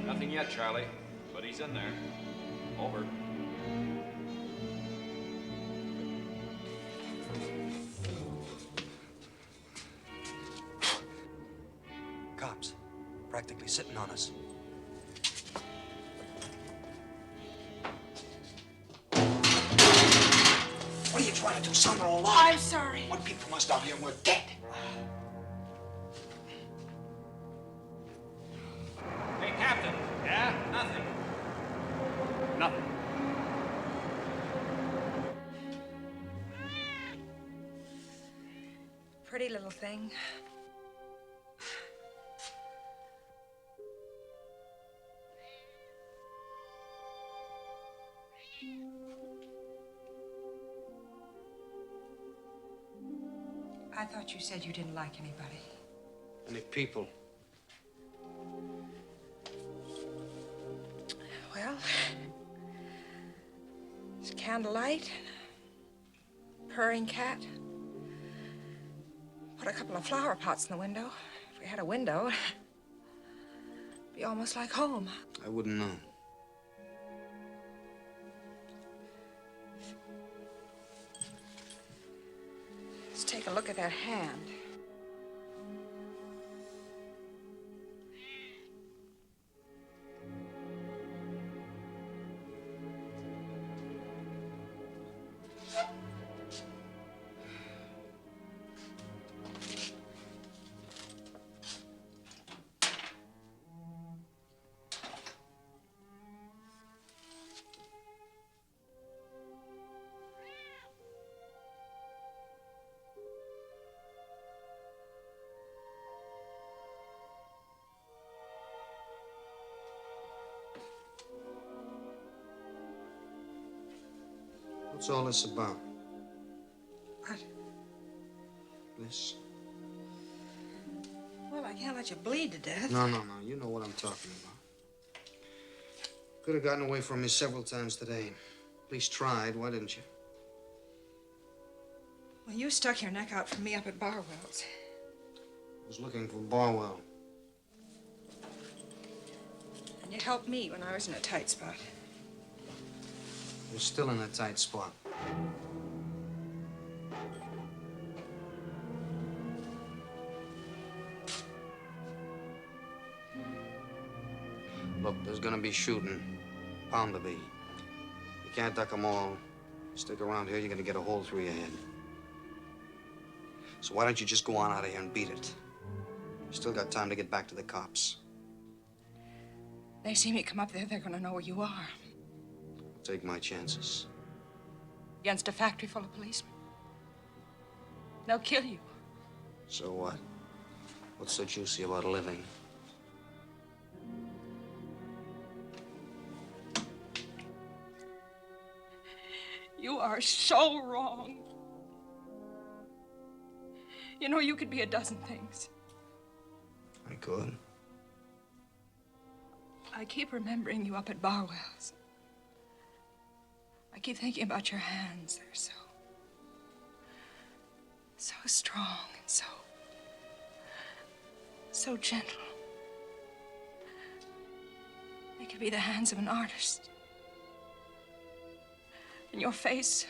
Nothing yet, Charlie, but he's in there. Over. Cops, practically sitting on us. What are you trying to do, son? We're alive. I'm sorry. What people must down here and we're dead. Hey, Captain. Yeah? Nothing. Nothing. Pretty little thing. I thought you said you didn't like anybody. Any people? Well, it's candlelight, purring cat. Put a couple of flower pots in the window. If we had a window, it'd be almost like home. I wouldn't know. Let's take a look at that hand. What's all this about? What? This? Well, I can't let you bleed to death. No. You know what I'm talking about. Could have gotten away from me several times today. At least tried. Why didn't you? Well, you stuck your neck out for me up at Barwell's. I was looking for Barwell. And you helped me when I was in a tight spot. You're still in a tight spot. Look, there's gonna be shooting. Bound to be. You can't duck them all. Stick around here, you're gonna get a hole through your head. So why don't you just go on out of here and beat it? You still got time to get back to the cops. They see me come up there, they're gonna know where you are. I'll take my chances. Against a factory full of policemen. They'll kill you. So what? What's so juicy about living? You are so wrong. You know, you could be a dozen things. I could. I keep remembering you up at Barwell's. I keep thinking about your hands. They're so strong and so gentle. They could be the hands of an artist. And your face,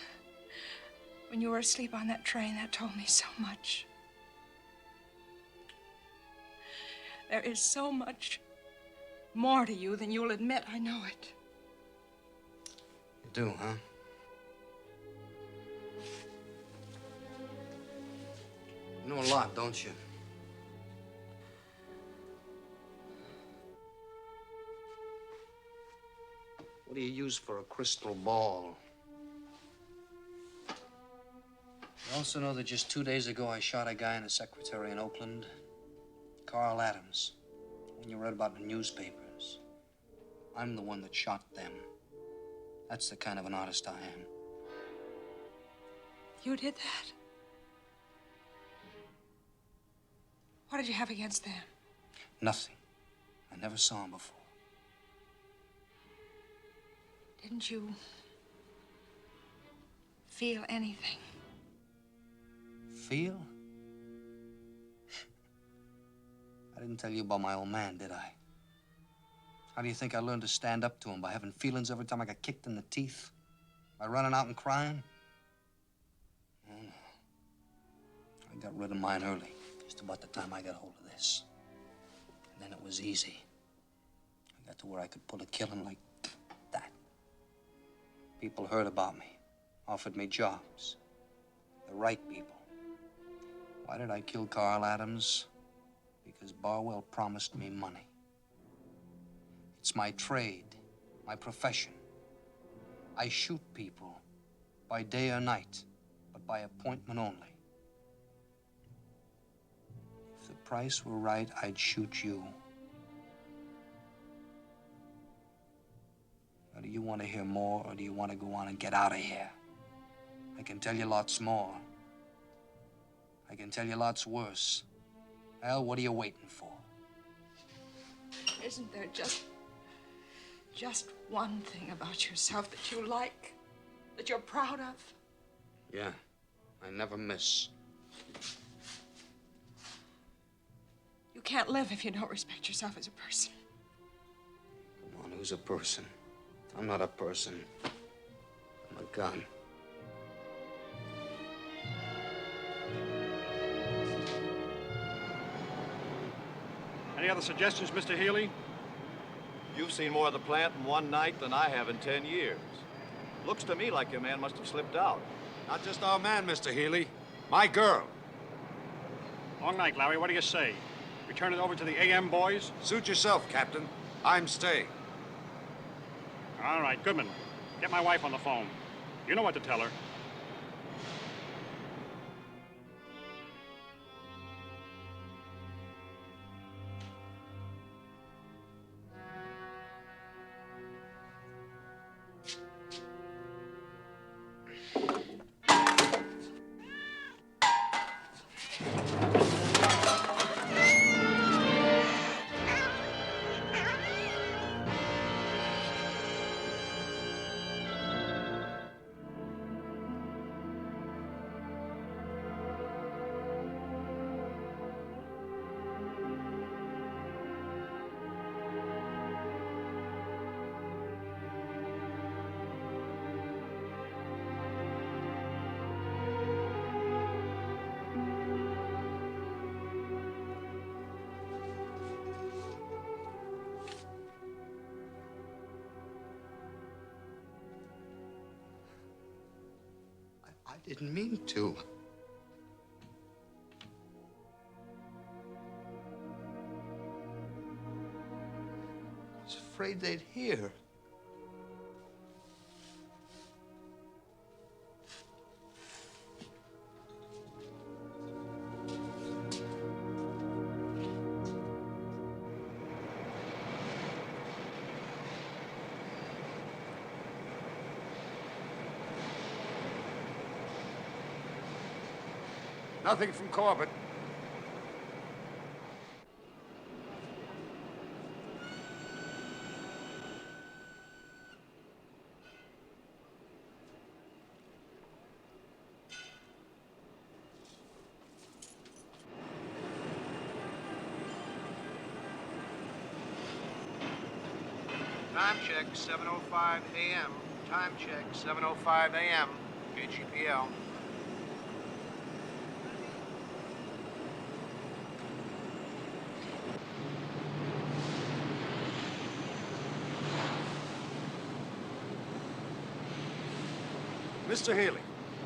when you were asleep on that train, that told me so much. There is so much more to you than you'll admit. I know it. You do, huh? You know a lot, don't you? What do you use for a crystal ball? You also know that just 2 days ago I shot a guy and a secretary in Oakland, Carl Adams, when you read about in the newspapers. I'm the one that shot them. That's the kind of an artist I am. You did that? What did you have against them? Nothing. I never saw him before. Didn't you feel anything? Feel? I didn't tell you about my old man, did I? How do you think I learned to stand up to him? By having feelings every time I got kicked in the teeth? By running out and crying? Oh, no. I got rid of mine early, just about the time I got hold of this. And then it was easy. I got to where I could pull a killing like that. People heard about me, offered me jobs. The right people. Why did I kill Carl Adams? Because Barwell promised me money. It's my trade, my profession. I shoot people by day or night, but by appointment only. If the price were right, I'd shoot you. Now, do you want to hear more, or do you want to go on and get out of here? I can tell you lots more. I can tell you lots worse. Well, what are you waiting for? Isn't there just one thing about yourself that you like, that you're proud of? Yeah, I never miss. You can't live if you don't respect yourself as a person. Come on, who's a person? I'm not a person. I'm a gun. Any other suggestions, Mr. Healy? You've seen more of the plant in one night than I have in 10 years. Looks to me like your man must have slipped out. Not just our man, Mr. Healy. My girl. Long night, Larry. What do you say? We turn it over to the AM boys? Suit yourself, Captain. I'm staying. All right, Goodman. Get my wife on the phone. You know what to tell her. Didn't mean to. I was afraid they'd hear. Nothing from Corbett. Time check, 7:05 a.m. Time check, 7:05 a.m. KGPL. Mr. Healy.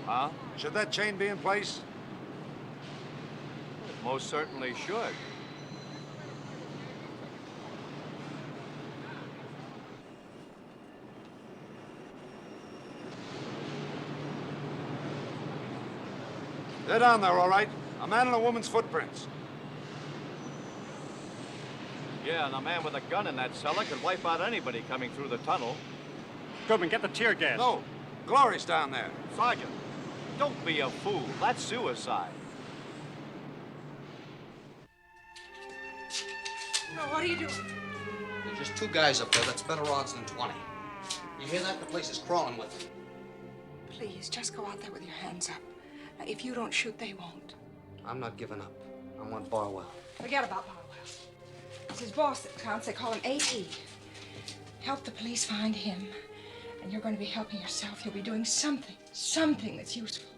Huh? Should that chain be in place? It most certainly should. They're down there, all right. A man and a woman's footprints. Yeah, and a man with a gun in that cellar could wipe out anybody coming through the tunnel. Goodman, get the tear gas. No, Glory's down there. Sergeant, don't be a fool. That's suicide. No, what are you doing? There's just 2 guys up there. That's better odds than 20. You hear that? The place is crawling with them. Please, just go out there with your hands up. If you don't shoot, they won't. I'm not giving up. I want Barwell. Forget about Barwell. It's his boss that counts. They call him A.T. Help the police find him. And you're going to be helping yourself. You'll be doing something that's useful.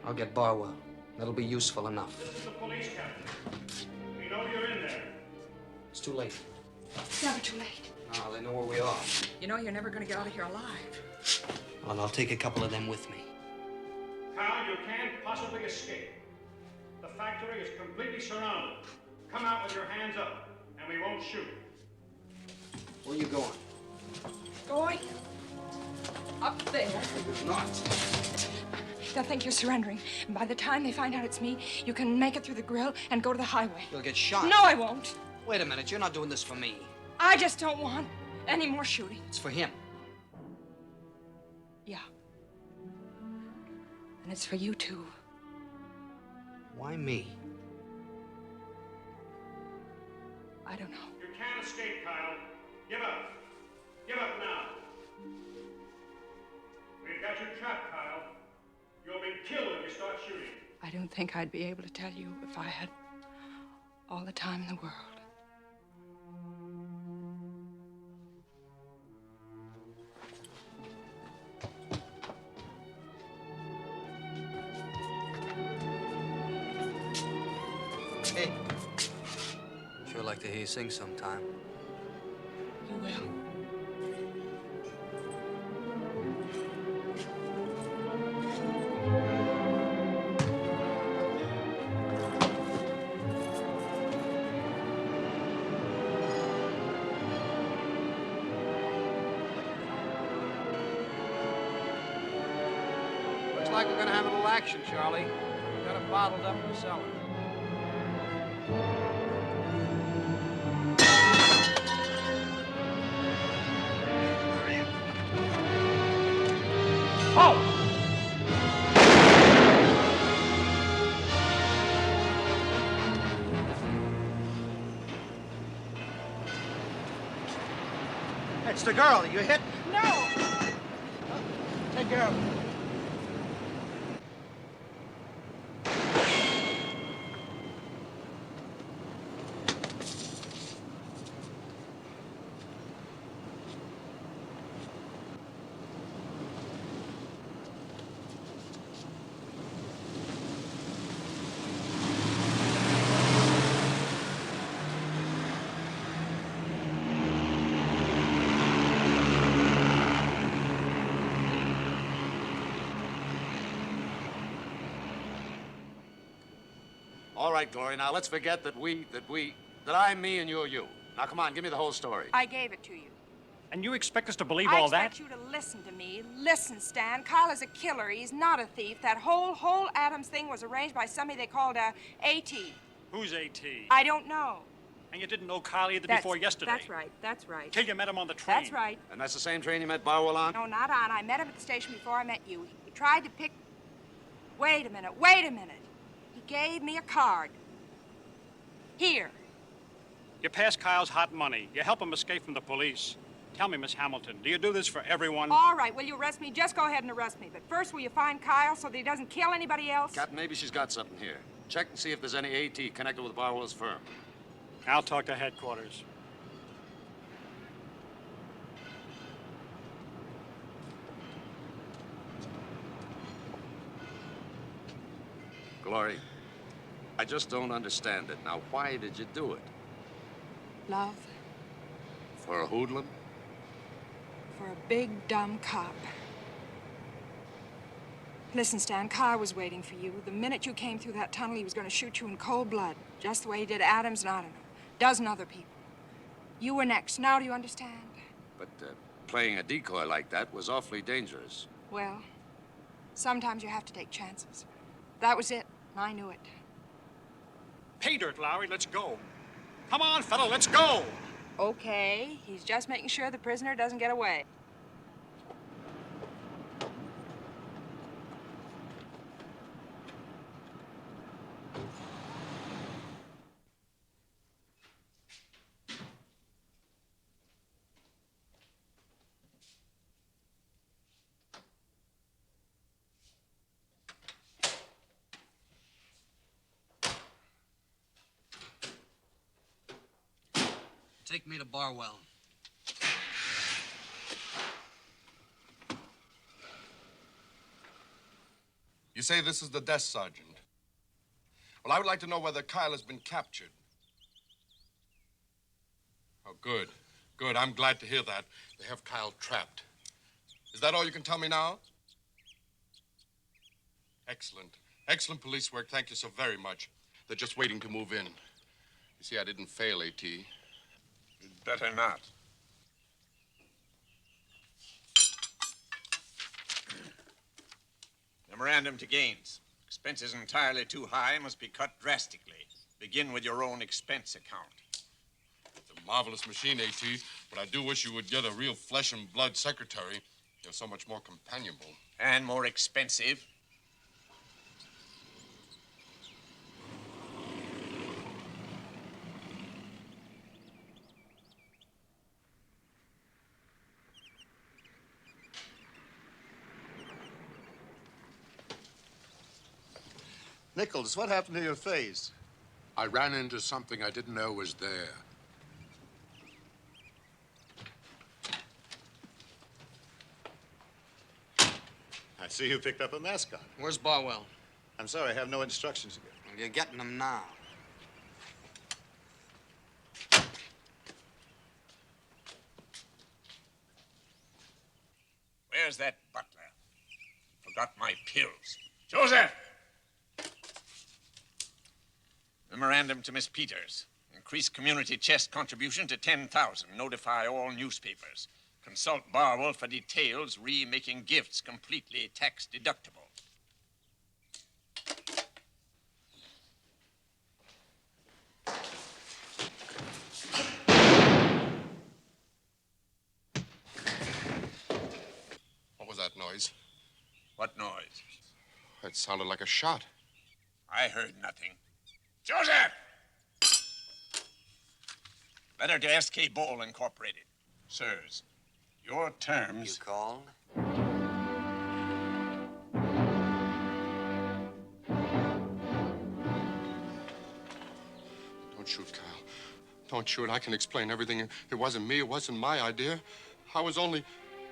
I'll get Barwell. That'll be useful enough. This is the police captain. We know you're in there. It's too late. It's never too late. No, they know where we are. You know you're never going to get out of here alive. Well, I'll take a couple of them with me. Kyle, you can't possibly escape. The factory is completely surrounded. Come out with your hands up, and we won't shoot. Where are you going? Going up there. Not. They'll think you're surrendering. And by the time they find out it's me, you can make it through the grill and go to the highway. You'll get shot. No, I won't. Wait a minute. You're not doing this for me. I just don't want any more shooting. It's for him. Yeah. And it's for you, too. Why me? I don't know. You can't escape, Kyle. Give up. Give up now. We've got you trapped, Kyle. You'll be killed if you start shooting. I don't think I'd be able to tell you if I had all the time in the world. Hey. Sure like to hear you sing sometime. You will. Looks like we're gonna have a little action, Charlie. We got it bottled up in the cellar. It's the girl that you hit. No! Take care of her. right, Glory. Now let's forget that I'm me and you're you. Now come on, give me the whole story. I gave it to you. And you expect us to believe I all that? expect you to listen to me. Listen, Stan. Kyle is a killer. He's not a thief. That whole Adams thing was arranged by somebody they called A.T. Who's A.T.? I don't know. And you didn't know Kyle either before yesterday? That's right. That's right. Till you met him on the train? That's right. And that's the same train you met Barwell on? No, not on. I met him at the station before I met you. He tried to pick... Wait a minute. Wait a minute. He gave me a card. Here. You pass Kyle's hot money. You help him escape from the police. Tell me, Miss Hamilton, do you do this for everyone? All right, will you arrest me? Just go ahead and arrest me. But first, will you find Kyle so that he doesn't kill anybody else? Captain, maybe she's got something here. Check and see if there's any AT connected with Barwell's firm. I'll talk to headquarters. Glory, I just don't understand it. Now, why did you do it? Love. For a hoodlum? For a big, dumb cop. Listen, Stan, Kyle was waiting for you. The minute you came through that tunnel, he was going to shoot you in cold blood, just the way he did Adams and, I don't know, a dozen other people. You were next. Now do you understand? But playing a decoy like that was awfully dangerous. Well, sometimes you have to take chances. That was it. I knew it. Pay dirt, Lowry. Let's go. Come on, fella, let's go. Okay. He's just making sure the prisoner doesn't get away. Take me to Barwell. You say this is the desk sergeant. Well, I would like to know whether Kyle has been captured. Oh, good. Good. I'm glad to hear that. They have Kyle trapped. Is that all you can tell me now? Excellent. Excellent police work. Thank you so very much. They're just waiting to move in. You see, I didn't fail, A.T. You'd better not. Memorandum to Gaines. Expenses entirely too high must be cut drastically. Begin with your own expense account. It's a marvelous machine, A.T., but I do wish you would get a real flesh and blood secretary. You're so much more companionable. And more expensive. Nichols, what happened to your face? I ran into something I didn't know was there. I see you picked up a mascot. Where's Barwell? I'm sorry, I have no instructions to give. Well, you're getting them now. Where's that butler? Forgot my pills. Joseph! Memorandum to Miss Peters. Increase community chest contribution to 10,000. Notify all newspapers. Consult Barwell for details. Remaking gifts completely tax deductible. What was that noise? What noise? It sounded like a shot. I heard nothing. Joseph! Letter to S.K. Bowl Incorporated. Sirs, your terms... You called? Don't shoot, Kyle. Don't shoot. I can explain everything. It wasn't me. It wasn't my idea. I was only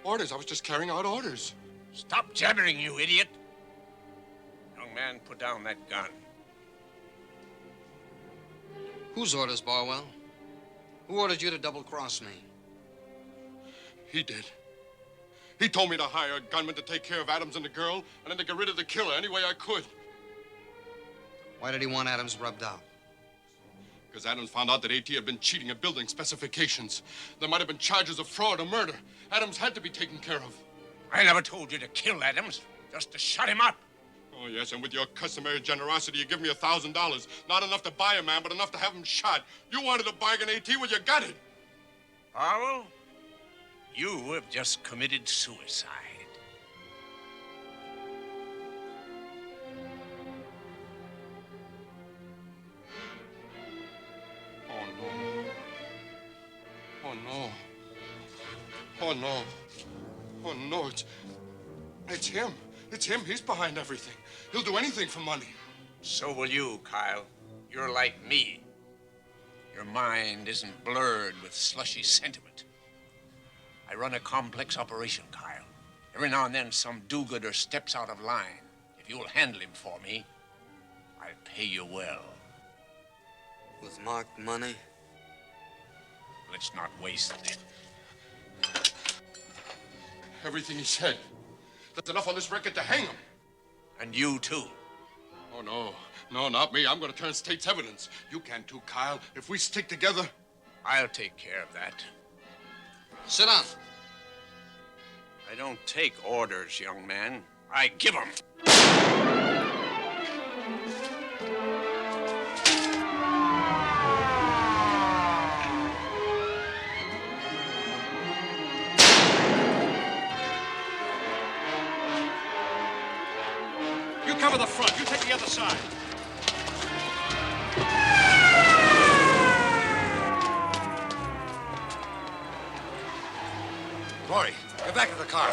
orders. I was just carrying out orders. Stop jabbering, you idiot. Young man, put down that gun. Whose orders, Barwell? Who ordered you to double-cross me? He did. He told me to hire a gunman to take care of Adams and the girl, and then to get rid of the killer any way I could. Why did he want Adams rubbed out? Because Adams found out that A.T. had been cheating at building specifications. There might have been charges of fraud or murder. Adams had to be taken care of. I never told you to kill Adams, just to shut him up. Oh, yes, and with your customary generosity, you give me $1,000. Not enough to buy a man, but enough to have him shot. You wanted to bargain, A.T., well, you got it. Powell, you have just committed suicide. Oh, no. Oh, no. Oh, no, it's him. It's him. He's behind everything. He'll do anything for money. So will you, Kyle. You're like me. Your mind isn't blurred with slushy sentiment. I run a complex operation, Kyle. Every now and then, some do-gooder steps out of line. If you'll handle him for me, I'll pay you well. With marked money? Let's not waste it. Everything he said. That's enough on this record to hang him. And you, too. Oh, no. No, not me. I'm going to turn state's evidence. You can, too, Kyle. If we stick together... I'll take care of that. Sit down. I don't take orders, young man. I give them. You cover the front. You take the other side. Rory, get back to the car.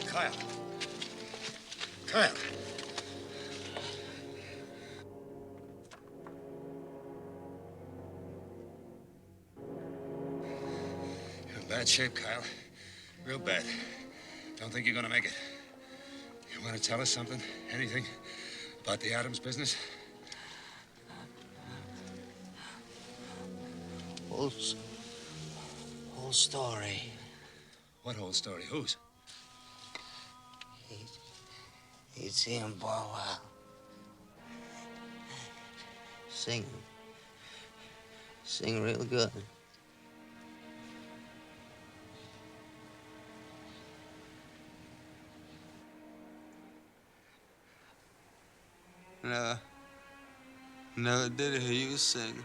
Kyle. Kyle. You're in bad shape, Kyle. Real bad. Don't think you're gonna make it. You want to tell us something? Anything about the Adams business? Whole story. What whole story? Whose? He's him, boy. Sing real good. Never did hear you sing.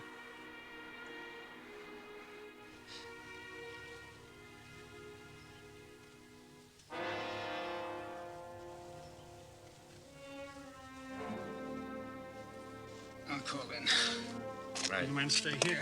I'll call in. Right. You men stay here.